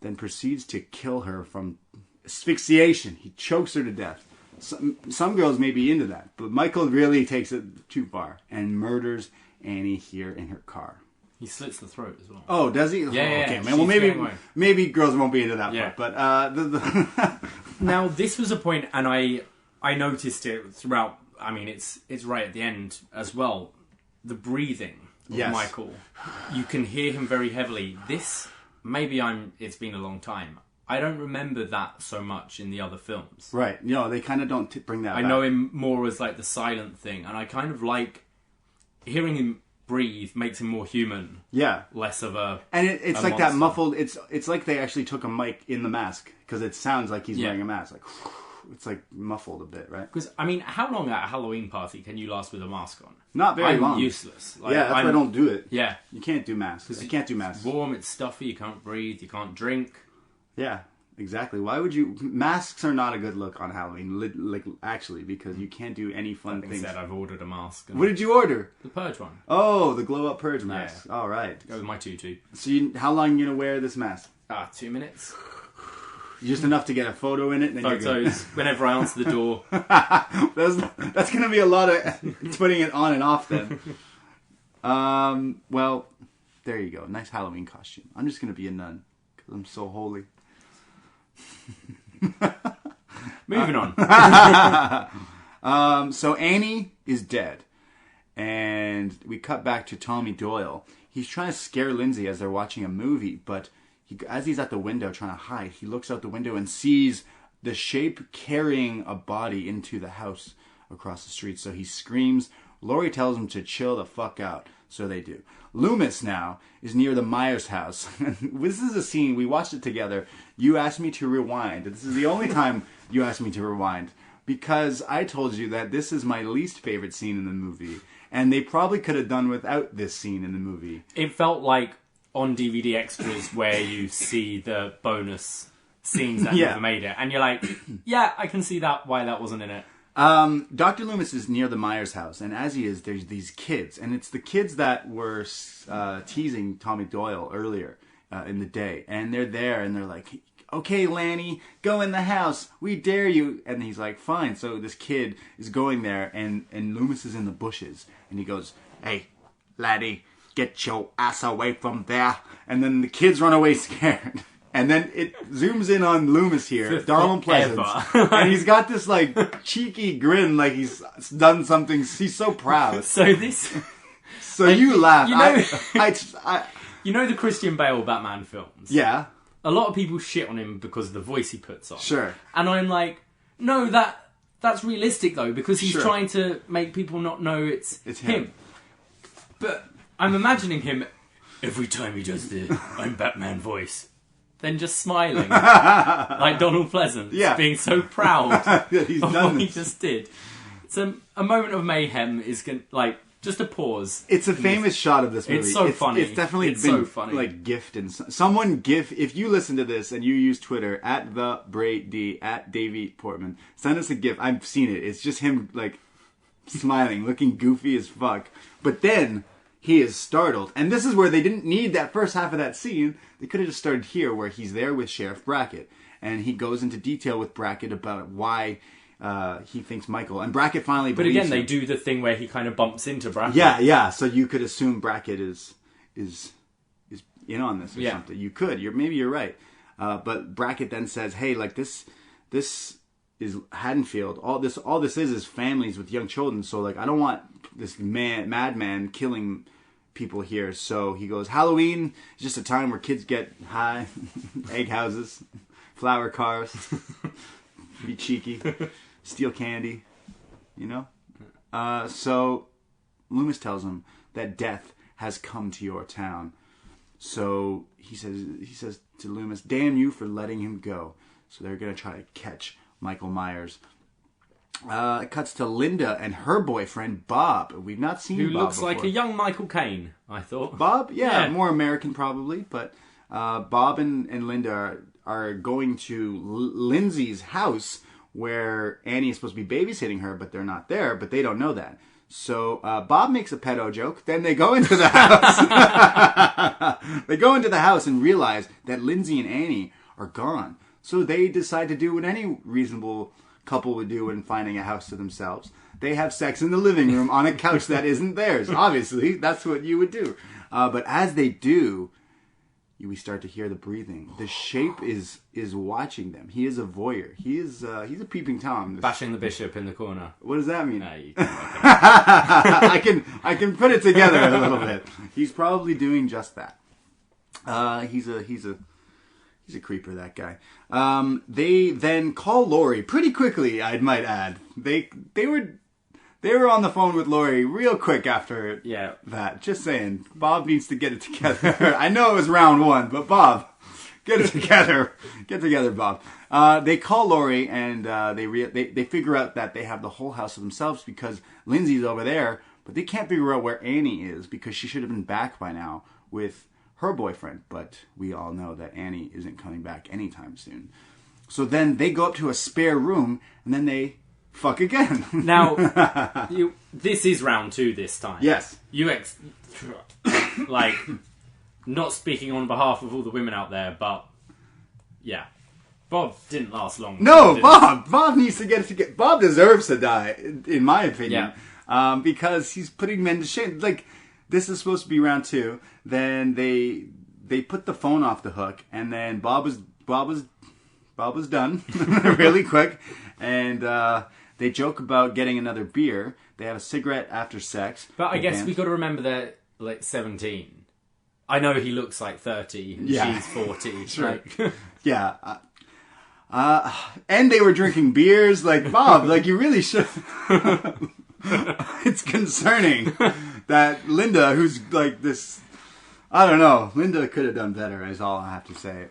then proceeds to kill her from asphyxiation. He chokes her to death. Some girls may be into that, but Michael really takes it too far and murders Annie here in her car. He slits the throat as well. Oh, does he? Yeah, okay, yeah. man. Well, maybe girls won't be into that part. But now this was a point, and I noticed it throughout. I mean, it's right at the end as well. The breathing of Michael, you can hear him very heavily. This it's been a long time. I don't remember that so much in the other films. Right. No, they kind of don't bring that back. I know him more as like the silent thing, and I kind of like hearing him breathe makes him more human. Yeah. Less of a And it's like monster. That muffled... It's like they actually took a mic in the mask, because it sounds like he's wearing a mask. it's like muffled a bit, right? Because, I mean, how long at a Halloween party can you last with a mask on? Not very long. I'm useless. Like, yeah, that's why I don't do it. Yeah. You can't do masks. You can't do masks. It's warm, it's stuffy, you can't breathe, you can't drink. Yeah, exactly. Why would you... Masks are not a good look on Halloween, like, actually, because you can't do any fun things. That I've ordered a mask. What did you order? The Purge one. Oh, the glow-up Purge mask. Yeah. All right. Go with my tutu. So how long are you going to wear this mask? 2 minutes. Just enough to get a photo in it. And then Photos whenever I answer the door. that's going to be a lot of putting it on and off then. Well, there you go. Nice Halloween costume. I'm just going to be a nun because I'm so holy. Moving on. So Annie is dead. And we cut back to Tommy Doyle. He's trying to scare Lindsay as they're watching a movie, but as he's at the window trying to hide, he looks out the window and sees the shape carrying a body into the house across the street. So he screams. Laurie tells him to chill the fuck out. So they do. Loomis now is near the Myers house. This is a scene, we watched it together. You asked me to rewind. This is the only time you asked me to rewind. Because I told you that this is my least favorite scene in the movie. And they probably could have done without this scene in the movie. It felt like on DVD extras where you see the bonus scenes that never made it. And you're like, yeah, I can see that why that wasn't in it. Dr. Loomis is near the Myers house. And as he is, there's these kids. And it's the kids that were teasing Tommy Doyle earlier in the day. And they're there and they're like, okay, Lanny, go in the house. We dare you. And he's like, fine. So this kid is going there and Loomis is in the bushes. And he goes, hey, laddie, get your ass away from there. And then the kids run away scared. And then it zooms in on Loomis here, Donald Pleasance. And he's got this like cheeky grin like he's done something. He's so proud. So you laugh. You know the Christian Bale Batman films? Yeah. A lot of people shit on him because of the voice he puts on. Sure. And I'm like, no, that's realistic though, because he's trying to make people not know it's him. But I'm imagining him every time he does the I'm Batman voice, then just smiling like Donald Pleasance, being so proud that he's of done what this. he just did. It's a moment of mayhem is like just a pause. It's a famous shot of this movie. It's so funny. It's definitely been so funny. Like gifted. Someone if you listen to this and you use Twitter at the Brady at Davie Portman, send us a gif. I've seen it. It's just him like smiling, looking goofy as fuck. But then he is startled, and this is where they didn't need that first half of that scene. They could have just started here, where he's there with Sheriff Brackett, and he goes into detail with Brackett about why he thinks Michael, and Brackett finally believes him. They do the thing where he kind of bumps into Brackett. Yeah. So you could assume Brackett is in on this or something. You could. Maybe you're right. But Brackett then says, "Hey, like this is Haddonfield. All this is families with young children. So like I don't want this madman killing people here." So he goes, "Halloween is just a time where kids get high, egg houses, flower cars, be cheeky, steal candy, you know." So Loomis tells him that death has come to your town. So he says to Loomis, "Damn you for letting him go." So they're gonna try to catch Michael Myers. It cuts to Linda and her boyfriend Bob. We've not seen Who Bob looks before. like a young Michael Caine, I thought. Bob? Yeah, more American probably. But Bob and Linda are going to Lindsay's house where Annie is supposed to be babysitting her, but they're not there, but they don't know that. So Bob makes a pedo joke. Then they go into the house. They go into the house and realize that Lindsay and Annie are gone. So they decide to do what any reasonable couple would do when finding a house to themselves. They have sex in the living room on a couch that isn't theirs. Obviously, that's what you would do. But as they do, we start to hear the breathing. The shape is watching them. He is a voyeur. He's a peeping Tom. Bashing the bishop in the corner. What does that mean? You I can put it together a little bit. He's probably doing just that. He's a creeper, that guy. They then call Laurie pretty quickly, I might add. They were on the phone with Laurie real quick after that. Just saying. Bob needs to get it together. I know it was round one, but Bob, Get it together. Get together, Bob. They call Laurie, and they figure out that they have the whole house to themselves because Lindsay's over there, but they can't figure out where Annie is because she should have been back by now with her boyfriend. But we all know that Annie isn't coming back anytime soon. So then they go up to a spare room, and then they fuck again. Now, this is round 2 this time. Yes. Like, not speaking on behalf of all the women out there, but yeah, Bob didn't last long. No, Bob needs to get Bob deserves to die, in my opinion, because he's putting men to shame. Like, this is supposed to be round 2. Then they put the phone off the hook, and then Bob was done really quick, and they joke about getting another beer. They have a cigarette after sex. But I guess we got to remember they're like 17. I know he looks like 30 and she's 40. Sure. Like... yeah. And they were drinking beers. Like, Bob, like, you really should... It's concerning that Linda, who's like this... I don't know. Linda could have done better, is all I have to say.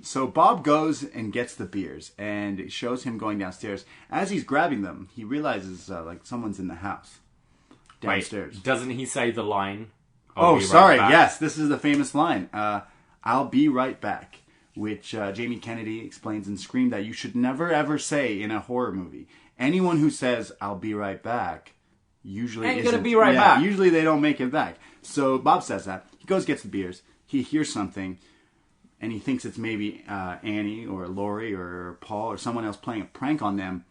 So Bob goes and gets the beers, and it shows him going downstairs. As he's grabbing them, he realizes like someone's in the house downstairs. Wait, doesn't he say the line? Oh, sorry. Yes, this is the famous line. I'll be right back, which Jamie Kennedy explains in Scream that you should never ever say in a horror movie. Anyone who says "I'll be right back" usually ain't isn't gonna be right back. Usually they don't make it back. So Bob says that. He goes, gets the beers. He hears something, and he thinks it's maybe Annie or Laurie or Paul or someone else playing a prank on them.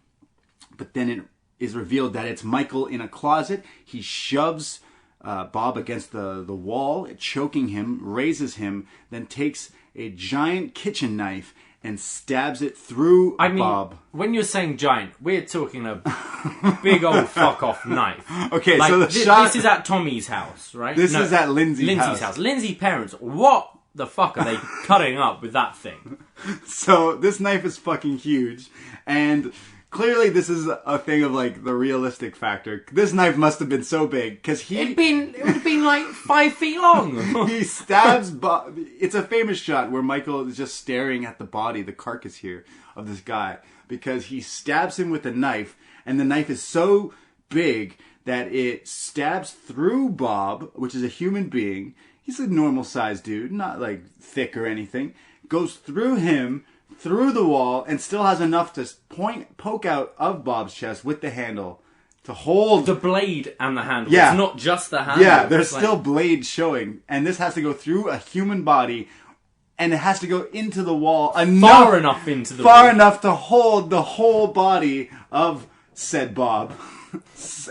But then it is revealed that it's Michael in a closet. He shoves Bob against the wall, choking him, raises him, then takes a giant kitchen knife and stabs it through Bob. When you're saying giant, we're talking a big old fuck-off knife. Okay, like, so this is at Tommy's house, right? This is at Lindsay's house. Lindsay's parents, what the fuck are they cutting up with that thing? So this knife is fucking huge, and... clearly, this is a thing of, like, the realistic factor. This knife must have been so big, because it would have been, like, 5 feet long. He stabs Bob. It's a famous shot where Michael is just staring at the body, the carcass here, of this guy. Because he stabs him with a knife, and the knife is so big that it stabs through Bob, which is a human being. He's a normal-sized dude, not, like, thick or anything. Goes through him... through the wall, and still has enough to poke out of Bob's chest with the handle to hold the blade and the handle. Yeah. It's not just the handle. Yeah, there's still blade showing, and this has to go through a human body, and it has to go into the wall far enough into the far wall. enough to hold the whole body of said Bob.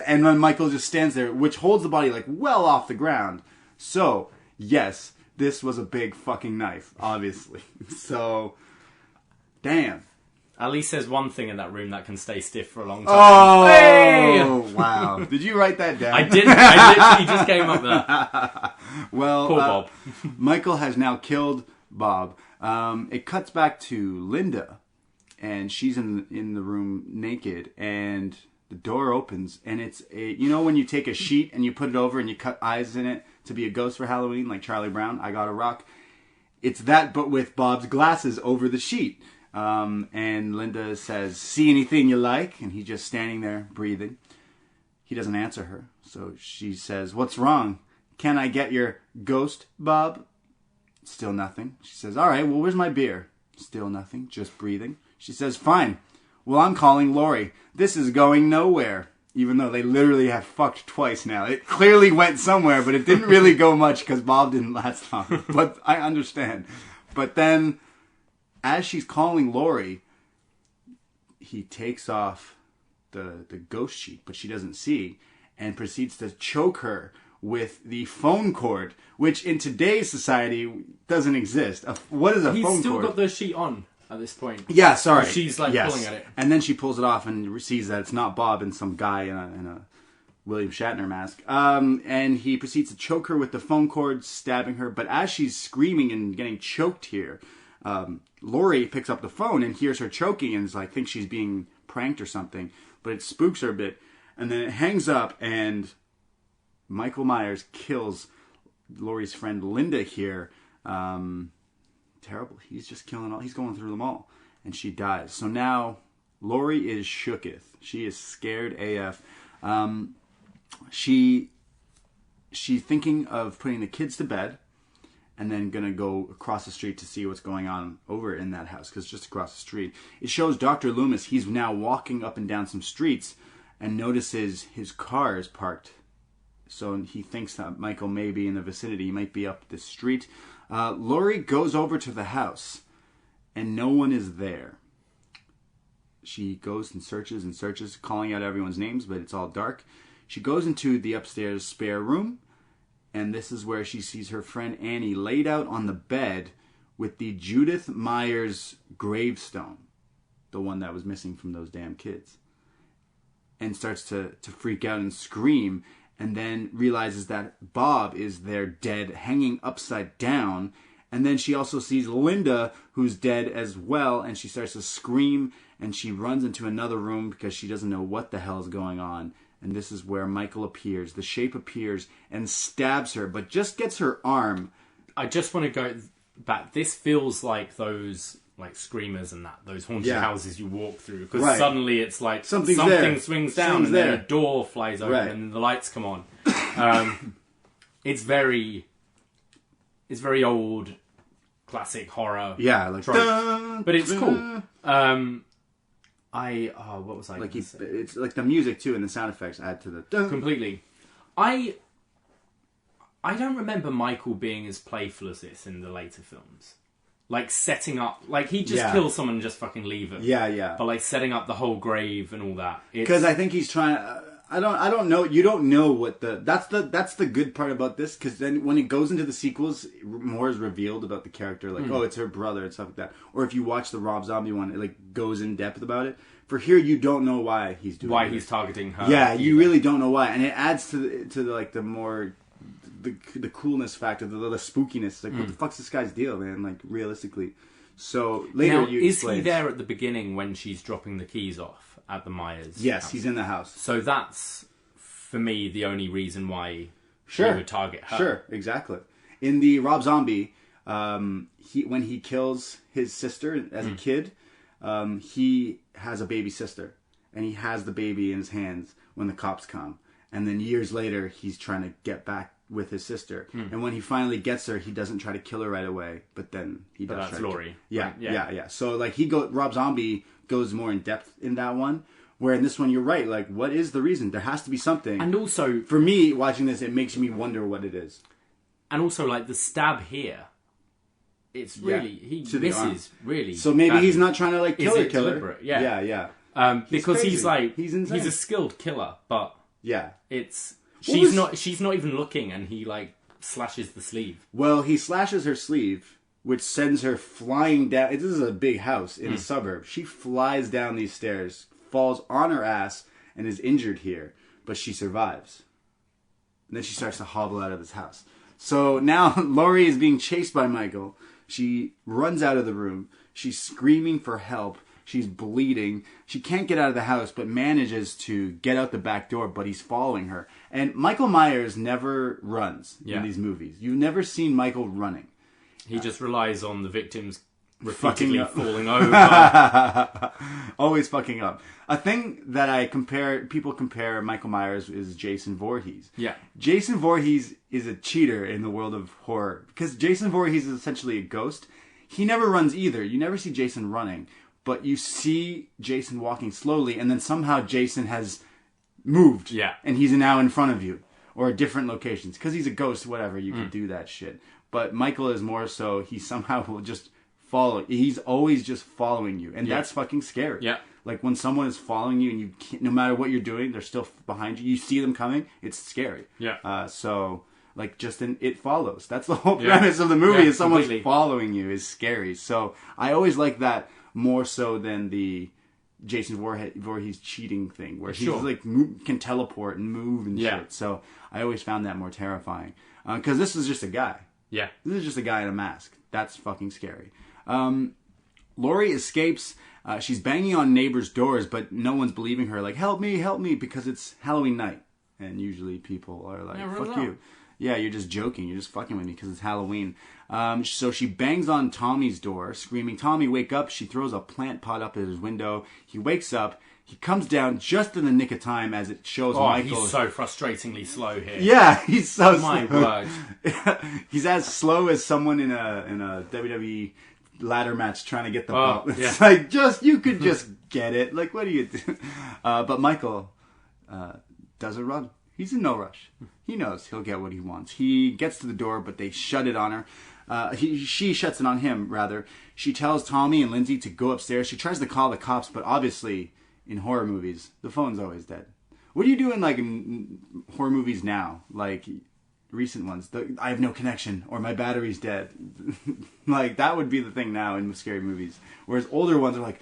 And then Michael just stands there, which holds the body like well off the ground. So yes, this was a big fucking knife, obviously. So. Damn. At least there's one thing in that room that can stay stiff for a long time. Oh, hey! Wow. Did you write that down? I didn't. I literally just came up with that. Well, poor Bob. Michael has now killed Bob. It cuts back to Linda, and she's in the room naked, and the door opens, and it's when you take a sheet and you put it over and you cut eyes in it to be a ghost for Halloween, like Charlie Brown, I Got a Rock. It's that, but with Bob's glasses over the sheet. And Linda says, "See anything you like?" And he's just standing there, breathing. He doesn't answer her. So she says, "What's wrong? Can I get your ghost, Bob?" Still nothing. She says, "All right, well, where's my beer?" Still nothing, just breathing. She says, "Fine. Well, I'm calling Laurie. This is going nowhere." Even though they literally have fucked twice now. It clearly went somewhere, but it didn't really go much because Bob didn't last long. But I understand. But then... as she's calling Laurie, he takes off the ghost sheet, but she doesn't see, and proceeds to choke her with the phone cord, which in today's society doesn't exist. What is a phone cord? He's still got the sheet on at this point. Yeah, sorry. She's like pulling at it. And then she pulls it off and sees that it's not Bob and some guy in a William Shatner mask. And he proceeds to choke her with the phone cord, stabbing her. But as she's screaming and getting choked here... Laurie picks up the phone and hears her choking and is like, thinks she's being pranked or something, but it spooks her a bit. And then it hangs up, and Michael Myers kills Laurie's friend Linda here, terrible. He's just killing all. He's going through them all, and she dies. So now Laurie is shooketh. She is scared AF. She's thinking of putting the kids to bed, and then gonna go across the street to see what's going on over in that house, because it's just across the street. It shows Dr. Loomis. He's now walking up and down some streets, and notices his car is parked. So he thinks that Michael may be in the vicinity. He might be up the street. Laurie goes over to the house, and no one is there. She goes and searches, calling out everyone's names, but it's all dark. She goes into the upstairs spare room, and this is where she sees her friend Annie laid out on the bed with the Judith Myers gravestone, the one that was missing from those damn kids, and starts to freak out and scream. And then realizes that Bob is there dead, hanging upside down. And then she also sees Linda, who's dead as well, and she starts to scream, and she runs into another room because she doesn't know what the hell is going on. And this is where Michael appears. The shape appears and stabs her, but just gets her arm. I just want to go back. This feels like those screamers and those haunted houses you walk through, because suddenly it's like something swings down and then a door flies open and the lights come on. It's very old classic horror, trope, but it's cool. What was I like? It's like the music too and the sound effects add to the completely. I don't remember Michael being as playful as this in the later films. Like setting up, like he just kills someone and just fucking leave it. Yeah. But like setting up the whole grave and all that. Because I think he's trying. I don't know. You don't know what that's the good part about this. Because then when it goes into the sequels, more is revealed about the character. Like it's her brother and stuff like that. Or if you watch the Rob Zombie one, it like goes in depth about it. For here, you don't know why he's doing. Why he's targeting her. Yeah, you really don't know why, and it adds to like the more. The coolness factor, the spookiness. Like, what the fuck's this guy's deal, man? Like, realistically. So, later is he there at the beginning when she's dropping the keys off at the Myers Yes, house? He's in the house. So that's, for me, the only reason why he would target her. Sure, exactly. In the Rob Zombie, when he kills his sister as a kid, he has a baby sister. And he has the baby in his hands when the cops come. And then years later, he's trying to get back with his sister, and when he finally gets her, he doesn't try to kill her right away, but then he does. That's Laurie. Yeah. So like Rob Zombie goes more in depth in that one, where in this one you're right. Like, what is the reason? There has to be something. And also, for me, watching this, it makes me wonder what it is. And also, like the stab here, it's really he misses really. So maybe badly. He's not trying to like kill her. Deliberate? Yeah. Because he's a skilled killer, but it's. She's not even looking, and he like slashes the sleeve. Well, he slashes her sleeve, which sends her flying down. This is a big house in a suburb. She flies down these stairs, falls on her ass, and is injured here, but she survives. And then she starts to hobble out of this house. So now Laurie is being chased by Michael. She runs out of the room. She's screaming for help. She's bleeding. She can't get out of the house, but manages to get out the back door, but he's following her. And Michael Myers never runs in these movies. You've never seen Michael running. He just relies on the victims repeatedly falling over. Always fucking up. A thing that people compare Michael Myers is Jason Voorhees. Yeah. Jason Voorhees is a cheater in the world of horror. Because Jason Voorhees is essentially a ghost. He never runs either. You never see Jason running. But you see Jason walking slowly, and then somehow Jason has moved. Yeah. And he's now in front of you. Or at different locations. Because he's a ghost, whatever, you can do that shit. But Michael is more so, he somehow will just follow. He's always just following you. And that's fucking scary. Yeah. Like when someone is following you and you can't, no matter what you're doing, they're still behind you. You see them coming, it's scary. Yeah. So, like, just in It Follows. That's the whole premise of the movie, is someone's following you is scary. So, I always like that more so than the Jason Voorhees cheating thing, where he's like can teleport and move and shit. So I always found that more terrifying, because this is just a guy. Yeah, this is just a guy in a mask. That's fucking scary. Laurie escapes. She's banging on neighbors' doors, but no one's believing her. Like, help me, because it's Halloween night, and usually people are like, "Fuck you." Yeah, you're just joking. You're just fucking with me because it's Halloween. So she bangs on Tommy's door, screaming, "Tommy, wake up!" She throws a plant pot up at his window. He wakes up. He comes down just in the nick of time as it shows Michael. He's so frustratingly slow here. Yeah, he's so My slow. word. He's as slow as someone in a WWE ladder match trying to get the belt. It's yeah. like, you could just get it. Like, what do you do? But Michael doesn't run. He's in no rush. He knows he'll get what he wants. He gets to the door, but they shut it on her. She shuts it on him, rather. She tells Tommy and Lindsay to go upstairs. She tries to call the cops, but obviously, in horror movies, the phone's always dead. What are you doing, like, in horror movies now? Like, recent ones. I have no connection, or my battery's dead. Like, that would be the thing now in scary movies. Whereas older ones are like,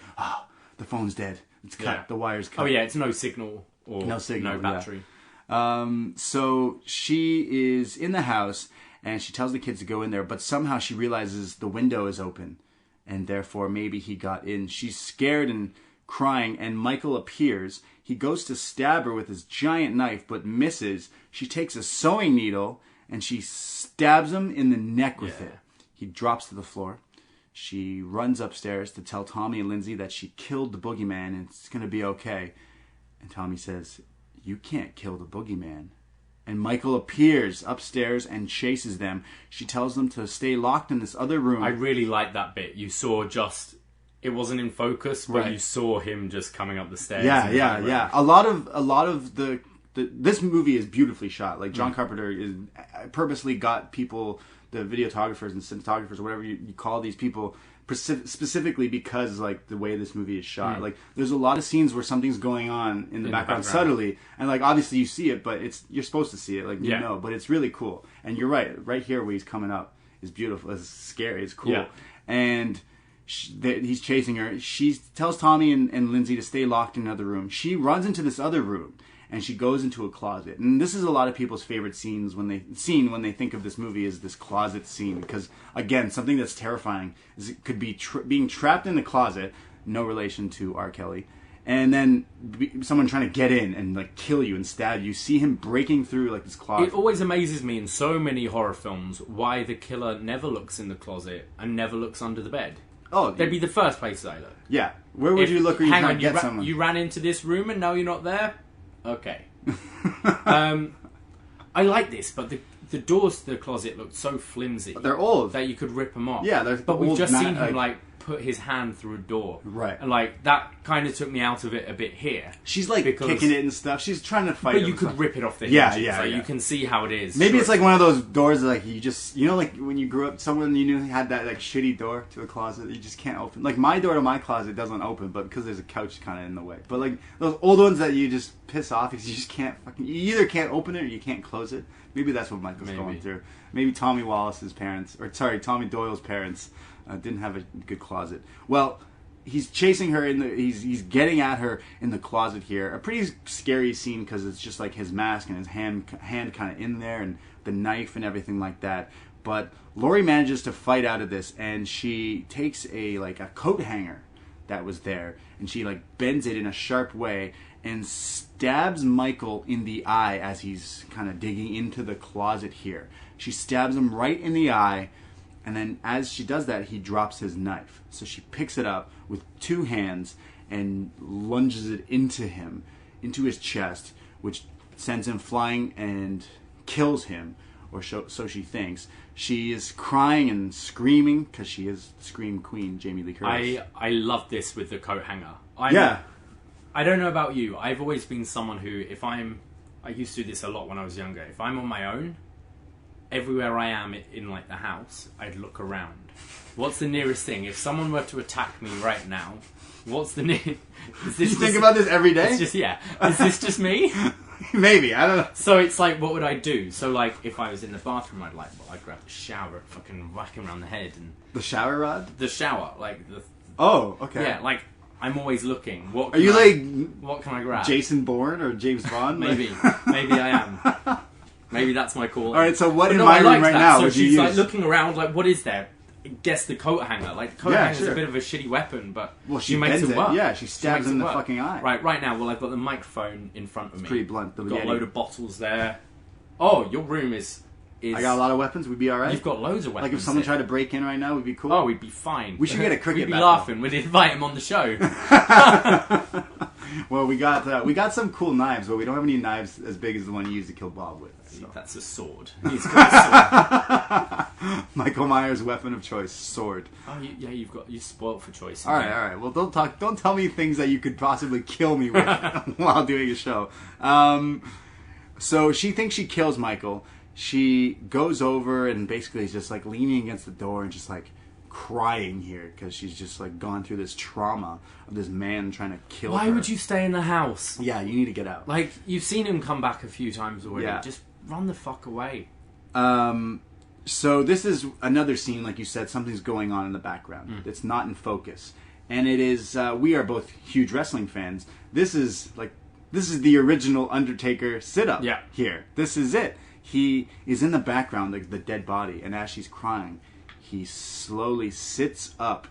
the phone's dead. It's cut. The wire's cut. Oh, yeah, it's no signal or no battery. Yeah. So she is in the house, and she tells the kids to go in there, but somehow she realizes the window is open, and therefore maybe he got in. She's scared and crying, and Michael appears. He goes to stab her with his giant knife, but misses. She takes a sewing needle, and she stabs him in the neck with it. He drops to the floor. She runs upstairs to tell Tommy and Lindsay that she killed the boogeyman, and it's going to be okay. And Tommy says, "You can't kill the boogeyman." And Michael appears upstairs and chases them. She tells them to stay locked in this other room. I really like that bit. You saw it wasn't in focus, but you saw him just coming up the stairs. Yeah. A lot of this movie is beautifully shot. Like, John Carpenter purposely got people, the videographers and cinematographers, or whatever you call these people, specifically because, like, the way this movie is shot. Like, there's a lot of scenes where something's going on in the background subtly, and, like, obviously you see it, but you're supposed to see it, like, you know, but it's really cool. And you're right here where he's coming up is beautiful. It's scary. It's cool. And he's chasing her. She tells Tommy and Lindsay to stay locked in another room. She runs into this other room, and she goes into a closet. And this is a lot of people's favorite scenes when they think of this movie, is this closet scene. Because, again, something that's terrifying is it could be being trapped in the closet, no relation to R. Kelly, and then someone trying to get in and, like, kill you and stab you. See him breaking through, like, this closet. It always amazes me in so many horror films why the killer never looks in the closet and never looks under the bed. Oh, that'd be the first place I look. Yeah. Where would you look? Or you trying to get someone? You ran into this room and now you're not there? Okay. I like this, but the doors to the closet looked so flimsy. They're old. That you could rip them off. Yeah, but we've just seen him, like, put his hand through a door. Right. And, like, that kind of took me out of it a bit here. She's, like, kicking it and stuff. She's trying to fight it. But you could rip it off the hinges. Yeah. You can see how it is. Maybe it's like one of those doors that, like, you know, like, when you grew up, someone you knew had that, like, shitty door to a closet that you just can't open. Like, my door to my closet doesn't open, but because there's a couch kind of in the way. But, like, those old ones that you just piss off because you just can't you either can't open it or you can't close it. Maybe that's what Michael's going through. Maybe Tommy Doyle's parents didn't have a good closet. Well, he's chasing her he's getting at her in the closet here. A pretty scary scene because it's just like his mask and his hand kind of in there and the knife and everything like that. But Laurie manages to fight out of this, and she takes a coat hanger that was there, and she, like, bends it in a sharp way and stabs Michael in the eye as he's kind of digging into the closet here. She stabs him right in the eye, and then as she does that, he drops his knife. So she picks it up with two hands and lunges it into him, into his chest, which sends him flying and kills him, or so she thinks. She is crying and screaming because she is the Scream Queen, Jamie Lee Curtis. I love this with the coat hanger. I don't know about you. I've always been someone who, I used to do this a lot when I was younger. If I'm on my own, everywhere I am in, like, the house, I'd look around. What's the nearest thing? If someone were to attack me right now, what's the nearest... You think about this every day? It's just, Is this just me? Maybe, I don't know. So it's like, what would I do? So, like, if I was in the bathroom, I'd grab the shower and fucking whack him around the head. And the shower rod? The shower, like the... Oh, okay. Yeah, like, I'm always looking. What can I grab? Jason Bourne or James Bond? Maybe I am. Maybe that's my call. All right, so what in my room right now so would you use? So she's, like, looking around, like, what is there? Guess the coat hanger. Like, the coat hanger's a bit of a shitty weapon, but she makes it work. Yeah, she stabs him in the fucking eye. Right now, well, I've got the microphone in front of me. Pretty blunt. Got a load of bottles there. Oh, your room is is... I got a lot of weapons. We'd be all right. You've got loads of weapons. Like if someone tried to break in right now, we'd be cool. Oh, we'd be fine. We should get a cricket We'd be bat, laughing. We'd invite him on the show. Well, we got some cool knives, but we don't have any knives as big as the one you used to kill Bob with. So. That's a sword. He's got a sword. Michael Myers' weapon of choice, sword. Oh, you're spoiled for choice. All right. Well, don't tell me things that you could possibly kill me with while doing a show. So she thinks she kills Michael. She goes over and basically is just like leaning against the door and just like crying here because she's just like gone through this trauma of this man trying to kill her. Why would you stay in the house? Yeah, you need to get out. Like, you've seen him come back a few times already. Yeah. Just run the fuck away. So this is another scene, like you said, something's going on in the background. It's not in focus. And it is, we are both huge wrestling fans. This is the original Undertaker sit-up here. This is it. He is in the background, like the dead body, and as she's crying, he slowly sits up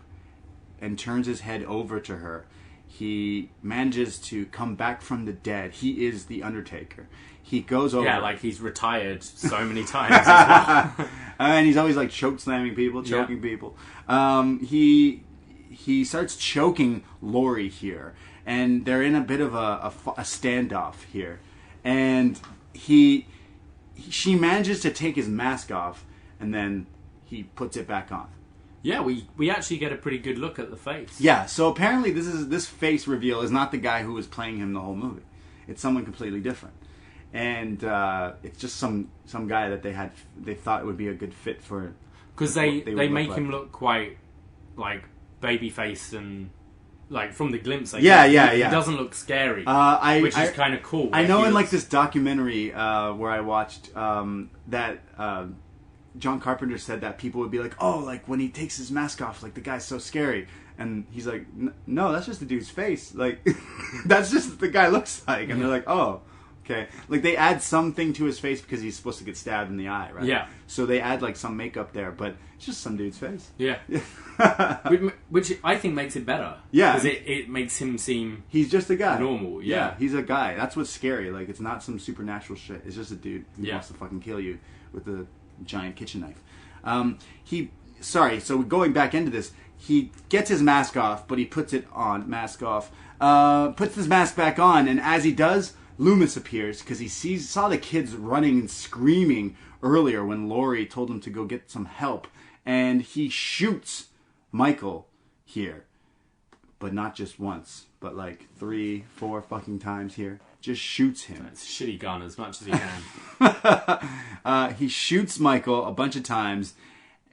and turns his head over to her. He manages to come back from the dead. He is the Undertaker. He goes over. Yeah, like he's retired so many times as well. And he's always like choke slamming people, choking people. He starts choking Laurie here, and they're in a bit of a standoff here. And she manages to take his mask off, and then he puts it back on. Yeah, we actually get a pretty good look at the face. Yeah, so apparently this face reveal is not the guy who was playing him the whole movie. It's someone completely different. And it's just some guy that they thought would be a good fit for. Because they make him look quite like babyface and like from the glimpse. He doesn't look scary, which is kind of cool. I know in like this documentary where I watched that John Carpenter said that people would be like, oh, like when he takes his mask off, like the guy's so scary. And he's like, no, that's just the dude's face. Like, that's just what the guy looks like. And they're like, oh, okay. Like they add something to his face because he's supposed to get stabbed in the eye, right? Yeah. So they add like some makeup there, but it's just some dude's face. Yeah. Which I think makes it better. Yeah. Because it makes him seem... He's just a guy. Normal, yeah. He's a guy. That's what's scary. Like, it's not some supernatural shit. It's just a dude who wants to fucking kill you with a giant kitchen knife. So going back into this, he gets his mask off, but he puts it on. Puts his mask back on, and as he does, Loomis appears because he saw the kids running and screaming earlier when Laurie told him to go get some help, and he shoots Michael here, but not just once, but like 3-4 fucking times here. Just shoots him. It's a shitty gun as much as he can. He shoots Michael a bunch of times,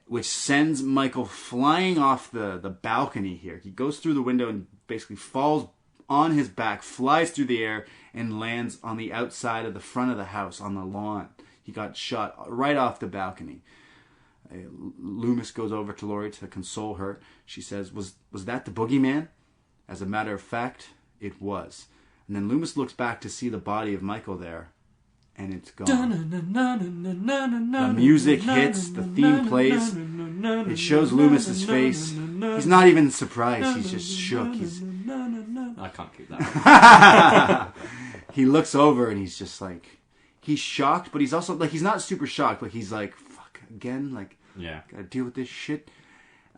which sends Michael flying off the balcony here. He goes through the window and basically falls on his back, flies through the air, and lands on the outside of the front of the house on the lawn. He got shot right off the balcony. Loomis goes over to Laurie to console her. She says, was that the boogeyman? As a matter of fact, it was. And then Loomis looks back to see the body of Michael there, and it's gone. The music hits, the theme plays. It shows Loomis's face. He's not even surprised. He's just shook. I can't keep that. He looks over and he's just like, he's shocked, but he's also like, he's not super shocked. Like he's like, fuck again. Like, gotta deal with this shit.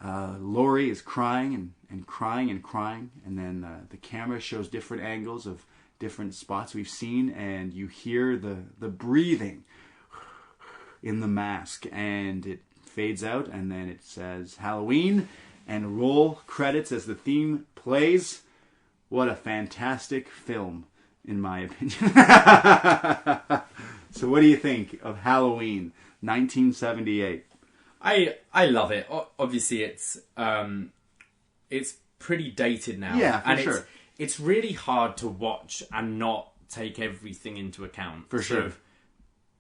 Laurie is crying and crying and crying, and then the camera shows different angles of different spots we've seen, and you hear the breathing in the mask, and it fades out, and then it says Halloween, and roll credits as the theme plays. What a fantastic film, in my opinion. So what do you think of Halloween 1978? I love it. Obviously, it's pretty dated now. Yeah, for sure. It's really hard to watch and not take everything into account. For sure.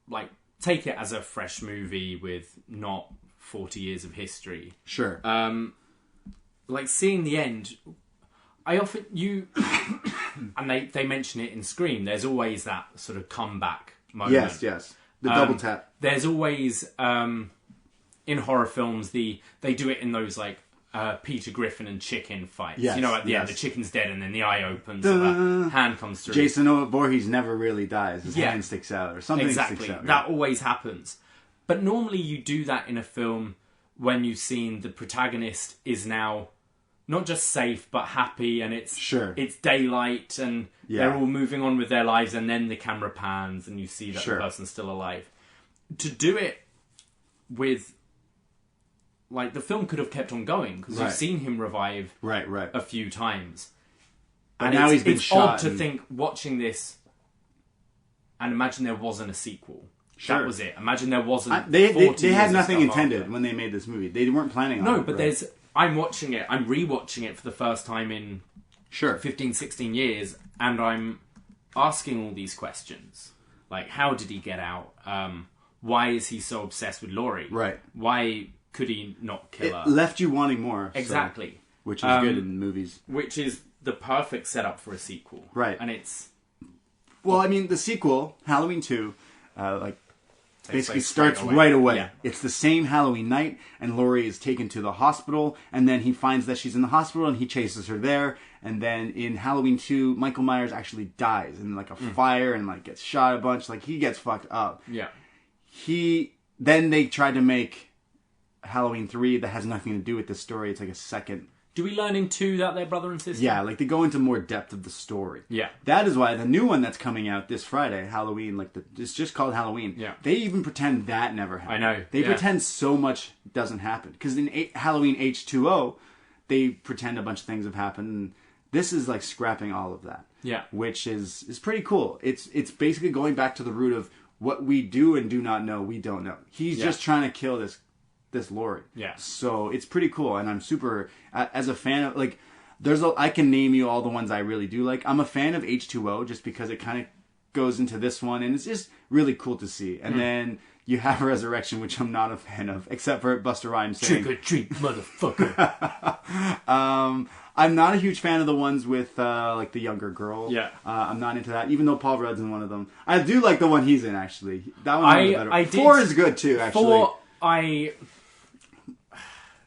Like, take it as a fresh movie with not 40 years of history. Sure. Like, seeing the end, and they mention it in Scream, there's always that sort of comeback moment. Yes. The double tap. There's always... in horror films, they do it in those like Peter Griffin and chicken fights. Yes, you know, at the end, the chicken's dead and then the eye opens and the hand comes through. Jason Voorhees never really dies. His hand sticks out or something sticks out. That always happens. But normally you do that in a film when you've seen the protagonist is now not just safe but happy, and it's daylight and they're all moving on with their lives, and then the camera pans and you see that the person's still alive. To do it with, like, the film could have kept on going because you've seen him revive a few times. And now he's been shot. It's odd to think, watching this, and imagine there wasn't a sequel. That was it. Imagine there wasn't. They had nothing intended when they made this movie. They weren't planning on it. No, but I'm watching it. I'm rewatching it for the first time in 15, 16 years, and I'm asking all these questions. Like, how did he get out? Why is he so obsessed with Laurie? Right. Why could he not kill her? It left you wanting more. Exactly. So, which is good in movies. Which is the perfect setup for a sequel. Right. And it's... Well, I mean, the sequel, Halloween 2, basically starts right away. Yeah. It's the same Halloween night, and Laurie is taken to the hospital, and then he finds that she's in the hospital, and he chases her there. And then in Halloween 2, Michael Myers actually dies in like a fire and like gets shot a bunch. Like, he gets fucked up. Yeah. Then they tried to make Halloween 3 that has nothing to do with this story. It's like a second. Do we learn in 2 that they're brother and sister? Yeah, like they go into more depth of the story. Yeah. That is why the new one that's coming out this Friday, Halloween, it's just called Halloween. Yeah. They even pretend that never happened. I know. They pretend so much doesn't happen. Because in Halloween H2O, they pretend a bunch of things have happened. And this is like scrapping all of that. Yeah. Which is pretty cool. It's basically going back to the root of what we do and do not know, we don't know. He's just trying to kill this Laurie. Yeah. So it's pretty cool, and I'm super, as a fan of, like, I can name you all the ones I really do like. I'm a fan of H2O just because it kind of goes into this one, and it's just really cool to see. And then you have Resurrection, which I'm not a fan of, except for Busta Rhymes saying... Trick or treat, motherfucker. I'm not a huge fan of the ones with, like, the younger girl. Yeah. I'm not into that, even though Paul Rudd's in one of them. I do like the one he's in, actually. That one's better. 4 is good, too, actually. 4, I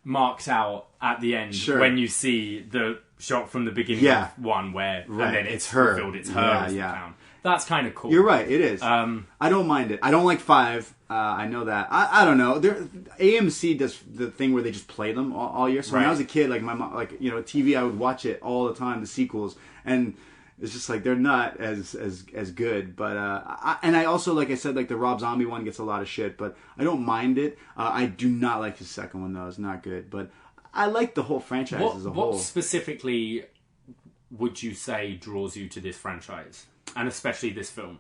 marked out at the end when you see the shot from the beginning of 1 where and then it's her. Revealed it's her as the clown. That's kind of cool. You're right, it is. I don't mind it. I don't like 5. I know that. I don't know. AMC does the thing where they just play them all year. So when I was a kid, like my mom, like, you know, TV, I would watch it all the time, the sequels, and it's just like they're not as good. But I also, like I said, like the Rob Zombie one gets a lot of shit, but I don't mind it. I do not like the second one though; it's not good. But I like the whole franchise as a whole. What specifically would you say draws you to this franchise, and especially this film?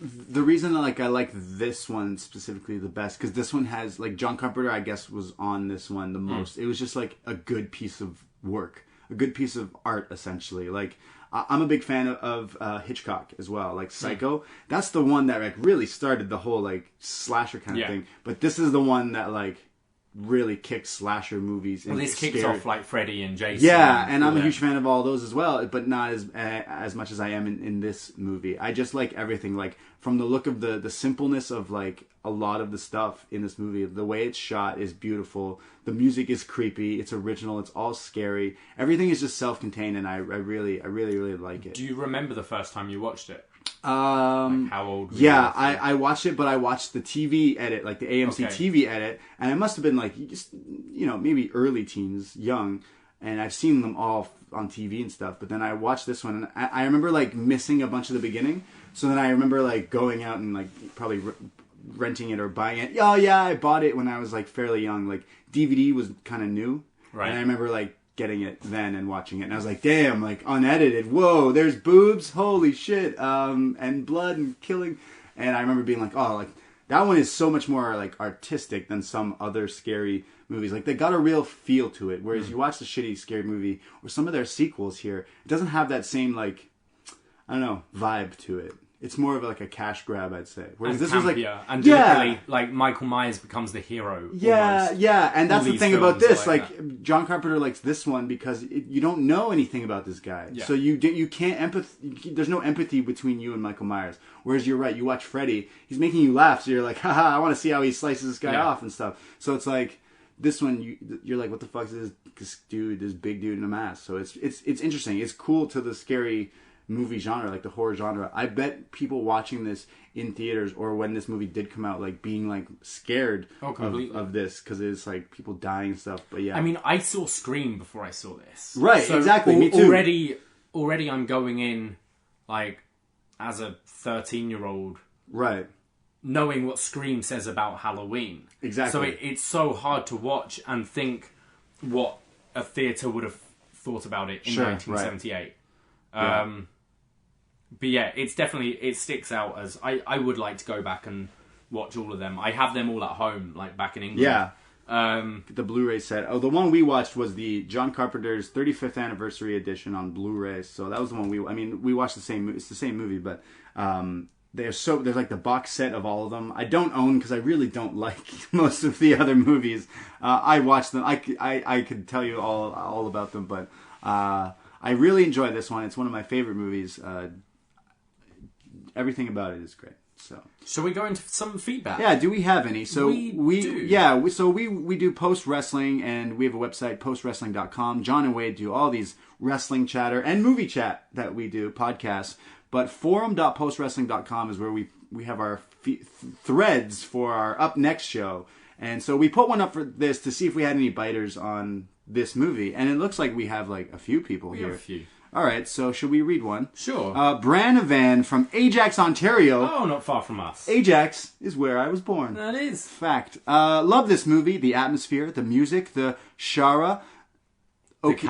The reason I like this one specifically the best, because this one has, like, John Carpenter, I guess, was on this one the most. It was just like a good piece of work, a good piece of art, essentially. Like, I'm a big fan of Hitchcock as well, like Psycho. That's the one that, like, really started the whole, like, slasher kind of thing. But this is the one that, like, really kicked slasher movies. Well, this kicks off like Freddy and Jason. Yeah, and I'm a huge fan of all those as well, but not as much as I am in this movie. I just like everything, like from the look of the simpleness of like a lot of the stuff in this movie. The way it's shot is beautiful. The music is creepy. It's original. It's all scary. Everything is just self-contained, and I really like it. Do you remember the first time you watched it? Like how old were you? I watched it, but I watched the TV edit, like the AMC TV edit, and I must have been like, just, you know, maybe early teens, young, and I've seen them all on TV and stuff, but then I watched this one, and I remember like missing a bunch of the beginning, so then I remember like going out and like probably renting it or buying it. Oh yeah, I bought it when I was like fairly young, like DVD was kind of new, right? And I remember like getting it then and watching it, and I was like, damn, like unedited, whoa, there's boobs, holy shit, and blood and killing, and I remember being like, oh, like that one is so much more like artistic than some other scary movies. Like they got a real feel to it, whereas you watch the shitty scary movie or some of their sequels here, it doesn't have that same, like, I don't know, vibe to it. It's more of like a cash grab, I'd say. Whereas this was like, and deliberately, like Michael Myers becomes the hero. Yeah, almost. Yeah, and that's the thing about this. Like John Carpenter likes this one because you don't know anything about this guy, so you can't there's no empathy between you and Michael Myers. Whereas you're right, you watch Freddy, he's making you laugh, so you're like, haha, I want to see how he slices this guy off and stuff. So it's like this one, you're like, what the fuck is this dude, this big dude in a mask? So it's interesting. It's cool to the scary movie genre, like the horror genre. I bet people watching this in theaters or when this movie did come out, like being like scared of this because it's like people dying and stuff. But yeah, I mean, I saw Scream before I saw this. Right, so exactly. Me too. Already, I'm going in like as a 13-year-old, right, knowing what Scream says about Halloween. Exactly. So it's so hard to watch and think what a theatre would have thought about it in 1978. Right. But yeah, it sticks out as I would like to go back and watch all of them. I have them all at home, like back in England. Yeah. The Blu-ray set. Oh, the one we watched was the John Carpenter's 35th anniversary edition on Blu-ray. So that was the one we watched the same. It's the same movie, but there's like the box set of all of them. I don't own because I really don't like most of the other movies. I watched them. I could tell you all about them, but I really enjoy this one. It's one of my favorite movies. Everything about it is great. So, shall we go into some feedback? Yeah, do we have any? So we do. Yeah, we do post wrestling, and we have a website, postwrestling.com. John and Wade do all these wrestling chatter and movie chat that we do, podcasts. But forum.postwrestling.com is where we have our threads for our upNXT show. And so we put one up for this to see if we had any biters on this movie. And it looks like we have like a few people here. We have a few. All right, so should we read one? Sure. Branavan from Ajax, Ontario. Oh, not far from us. Ajax is where I was born. That is. Fact. Love this movie, the atmosphere, the music, the Shara. Okay. The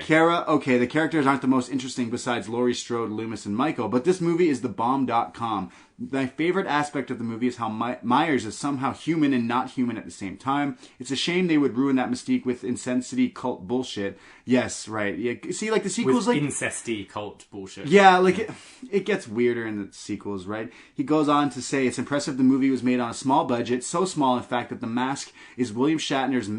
Kara. Okay. The characters aren't the most interesting besides Laurie Strode, Loomis, and Michael, but this movie is the bomb.com. My favorite aspect of the movie is how Myers is somehow human and not human at the same time. It's a shame they would ruin that mystique with incesty cult bullshit. Yes, right. Yeah, see, like the sequels, with like incesty cult bullshit. Yeah, like it gets weirder in the sequels, right? He goes on to say it's impressive the movie was made on a small budget, so small in fact that the mask is William Shatner's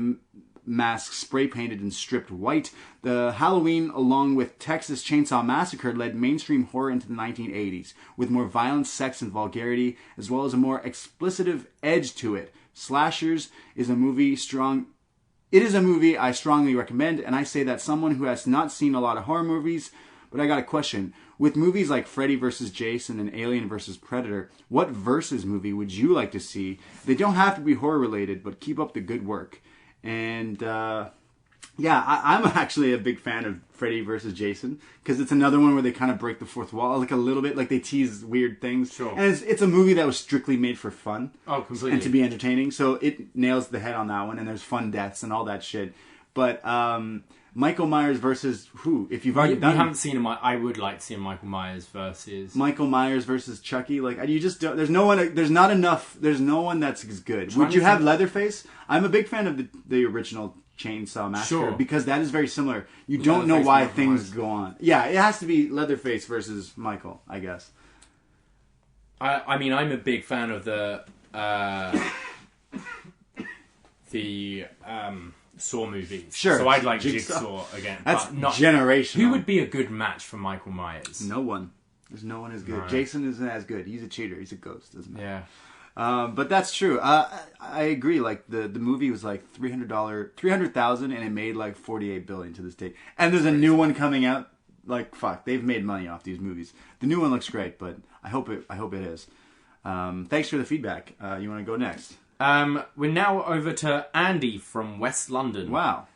mask spray painted and stripped white. The Halloween, along with Texas Chainsaw Massacre, led mainstream horror into the 1980s, with more violence, sex, and vulgarity, as well as a more explicitive edge to it. Slashers is a movie strong. It is a movie I strongly recommend, and I say that someone who has not seen a lot of horror movies. But I got a question. With movies like Freddy vs. Jason and Alien vs. Predator, what versus movie would you like to see? They don't have to be horror related, but keep up the good work. And I'm actually a big fan of Freddy vs. Jason because it's another one where they kind of break the fourth wall like a little bit, like they tease weird things. Sure. And it's a movie that was strictly made for fun. Oh, completely. And to be entertaining. So it nails the head on that one, and there's fun deaths and all that shit. But Michael Myers versus who? If you've already done, you haven't seen him. I would like to see Michael Myers versus Chucky. Like you just don't. There's no one. There's not enough. There's no one that's as good. Would you have Leatherface? I'm a big fan of the original Chainsaw Massacre because that is very similar. You don't know why things go on. Yeah, it has to be Leatherface versus Michael, I guess. I mean, I'm a big fan of the Saw movies. Sure. So I'd like Jigsaw again. That's but not generational. Who would be a good match for Michael Myers? No one. There's no one as good. Right. Jason isn't as good. He's a cheater. He's a ghost, doesn't he? Yeah. But that's true. I agree. Like the movie was like $300,000 and it made like $48 billion to this day. And there's a new one coming out. Like fuck, they've made money off these movies. The new one looks great, but I hope it is. Thanks for the feedback. You want to go next? We're now over to Andy from West London. Wow.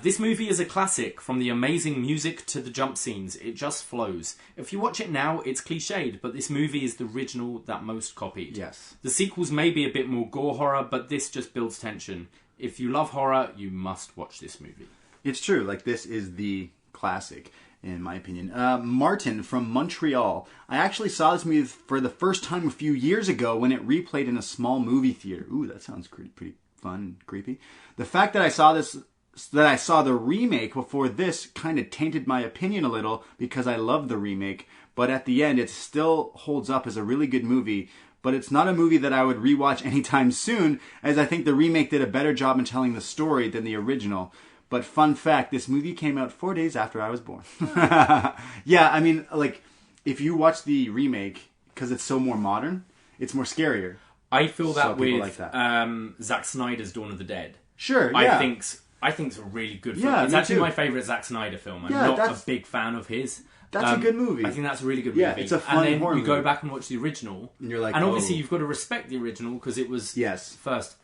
This movie is a classic. From the amazing music to the jump scenes, it just flows. If you watch it now, it's cliched, but this movie is the original that most copied. Yes. The sequels may be a bit more gore horror, but this just builds tension. If you love horror, you must watch this movie. It's true. Like, this is the classic, in my opinion. Martin from Montreal. I actually saw this movie for the first time a few years ago when it replayed in a small movie theater. Ooh, that sounds pretty fun and creepy. The fact that I saw the remake before this kind of tainted my opinion a little because I love the remake. But at the end, it still holds up as a really good movie. But it's not a movie that I would rewatch anytime soon, as I think the remake did a better job in telling the story than the original. But fun fact, this movie came out 4 days after I was born. Yeah, I mean, like, if you watch the remake, because it's so more modern, it's more scarier. I feel that with like that. Zack Snyder's Dawn of the Dead. Sure, yeah. I think I think it's a really good film. Yeah, It's me actually too. my favourite Zack Snyder film. I'm Yeah, not a that's- big fan of his. That's a good movie. I think that's a really good Yeah, movie. it's a fun And then horror you go movie. back and watch the original, And you're like, and obviously oh. you've got to respect the original because it was Yes. first.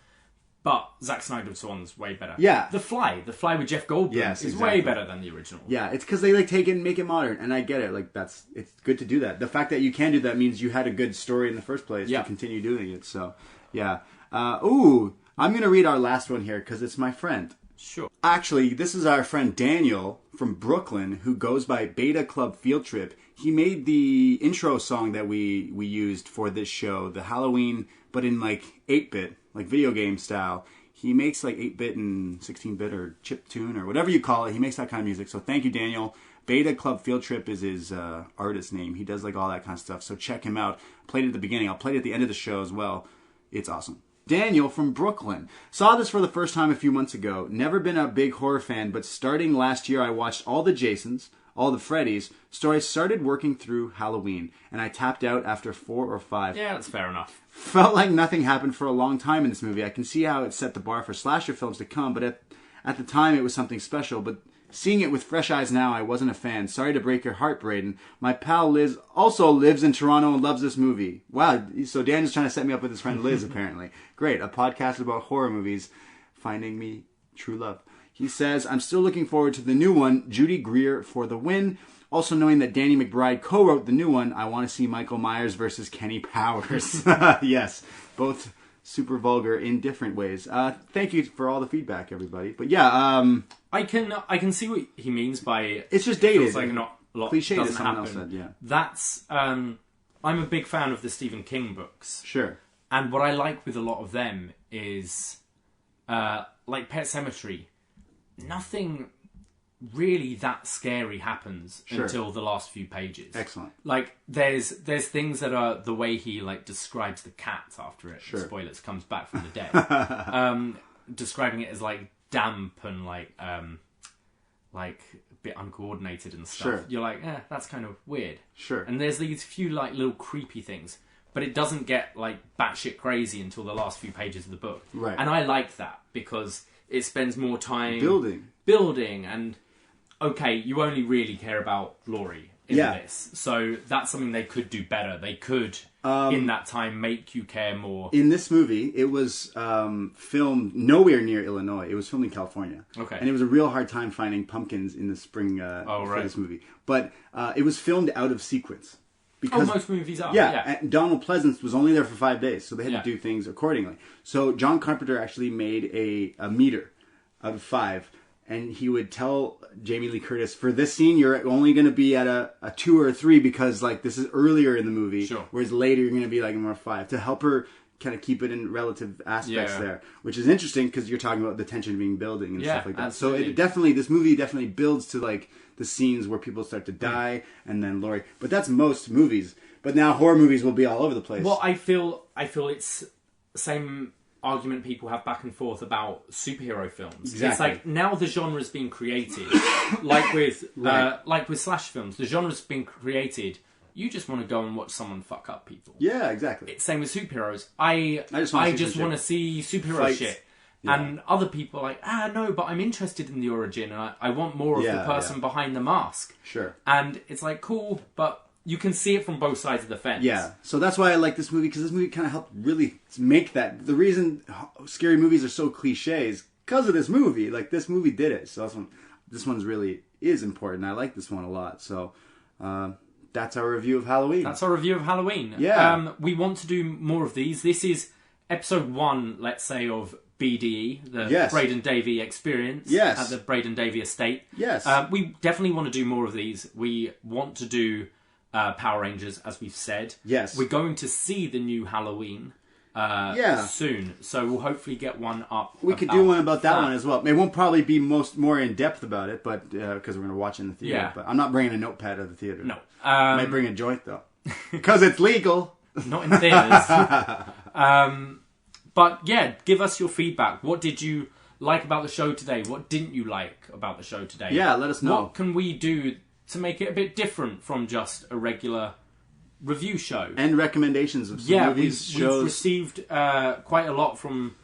But Zack Snyder's one's way better. Yeah. The Fly with Jeff Goldblum Yes, is exactly. way better than the original. Yeah, it's because they like take it and make it modern, and I get it. Like it's good to do that. The fact that you can do that means you had a good story in the first place Yeah. to continue doing it. So, yeah. I'm gonna read our last one here because it's my friend. Sure. Actually, this is our friend Daniel from Brooklyn who goes by Beta Club Field Trip. He made the intro song that we used for this show, the Halloween, but in like 8-bit, like video game style. He makes like 8-bit and 16-bit or chiptune or whatever you call it. He makes that kind of music. So thank you, Daniel. Beta Club Field Trip is his artist name. He does like all that kind of stuff. So check him out. Played it at the beginning. I'll play it at the end of the show as well. It's awesome. Daniel from Brooklyn. Saw this for the first time a few months ago. Never been a big horror fan, but starting last year I watched all the Jasons, all the Freddys, so I started working through Halloween, and I tapped out after 4 or 5. Yeah, that's fair enough. Felt like nothing happened for a long time in this movie. I can see how it set the bar for slasher films to come, but at the time it was something special. But seeing it with fresh eyes now, I wasn't a fan. Sorry to break your heart, Braden. My pal Liz also lives in Toronto and loves this movie. Wow, so Daniel's trying to set me up with his friend Liz, apparently. Great, a podcast about horror movies, finding me true love. He says, I'm still looking forward to the new one, Judy Greer for the win. Also knowing that Danny McBride co-wrote the new one, I want to see Michael Myers versus Kenny Powers. Yes, both super vulgar in different ways. Thank you for all the feedback, everybody. But yeah, I can see what he means by it's just dated. feels like not a lot Cliched, as doesn't someone happen. else said, yeah. That's I'm a big fan of the Stephen King books. Sure. And what I like with a lot of them is like Pet Sematary, nothing really that scary happens until the last few pages. Excellent. Like there's things that are the way he like describes the cat after it. Sure. Spoilers, comes back from the dead. Describing it as like damp and like a bit uncoordinated and stuff. Sure. You're like, that's kind of weird. Sure. And there's these few like little creepy things, but it doesn't get like batshit crazy until the last few pages of the book. Right. And I like that because it spends more time building and okay, you only really care about Laurie in this. So that's something they could do better. They could, in that time, make you care more. In this movie, it was filmed nowhere near Illinois. It was filmed in California. Okay. And it was a real hard time finding pumpkins in the spring for this movie. But it was filmed out of sequence. Because, most movies are. Yeah, and Donald Pleasance was only there for 5 days, so they had to do things accordingly. So John Carpenter actually made a meter out of 5. And he would tell Jamie Lee Curtis, for this scene, you're only going to be at a 2 or a 3 because like this is earlier in the movie. Sure. Whereas later you're going to be like more 5 to help her kind of keep it in relative aspects there, which is interesting because you're talking about the tension being building and stuff like that. Absolutely. So this movie definitely builds to like the scenes where people start to die and then Laurie. But that's most movies. But now horror movies will be all over the place. Well, I feel it's the same argument people have back and forth about superhero films. Exactly. It's like now the genre's been created, like with slash films, the genre's been created. You just want to go and watch someone fuck up people. Yeah, exactly. It's same with superheroes. I just want to see superhero Fights. shit. Yeah. And other people are like, no, but I'm interested in the origin. And I want more of the person behind the mask. Sure. And it's like, cool, but you can see it from both sides of the fence. Yeah, so that's why I like this movie, because this movie kind of helped really make that. The reason scary movies are so cliche is because of this movie. Like, this movie did it. So this one's really is important. I like this one a lot. So that's our review of Halloween. That's our review of Halloween. Yeah. We want to do more of these. This is episode 1, let's say, of BDE, the Braden Davie experience at the Braden Davie estate. Yes. We definitely want to do more of these. We want to do Power Rangers, as we've said. Yes. We're going to see the new Halloween soon, so we'll hopefully get one up. We could do one about that one as well. It won't probably be more in depth about it, but because we're going to watch it in the theater. Yeah. But I'm not bringing a notepad to the theater. No. I might bring a joint though, because it's legal. Not in theaters. But yeah, give us your feedback. What did you like about the show today? What didn't you like about the show today? Yeah, let us know. What can we do to make it a bit different from just a regular review show? And recommendations of some movies, shows. We've received quite a lot from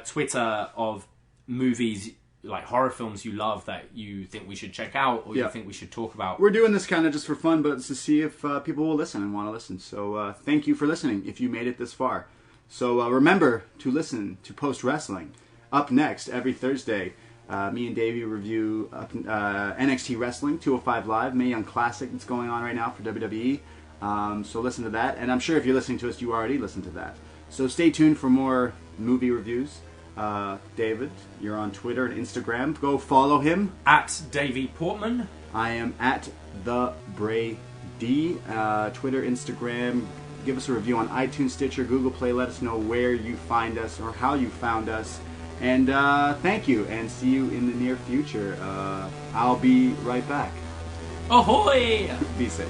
Twitter of movies like horror films you love that you think we should check out or you think we should talk about. We're doing this kind of just for fun, but to see if people will listen and want to listen. So thank you for listening if you made it this far. So remember to listen to Post Wrestling. Up next, every Thursday, me and Davey review NXT Wrestling 205 Live, Mae Young Classic that's going on right now for WWE. So listen to that. And I'm sure if you're listening to us, you already listened to that. So stay tuned for more movie reviews. David, you're on Twitter and Instagram. Go follow him. At Davie Portman. I am at the Bray D. Twitter, Instagram. Give us a review on iTunes, Stitcher, Google Play. Let us know where you find us or how you found us. And thank you, and see you in the near future. I'll be right back. Ahoy! Be safe.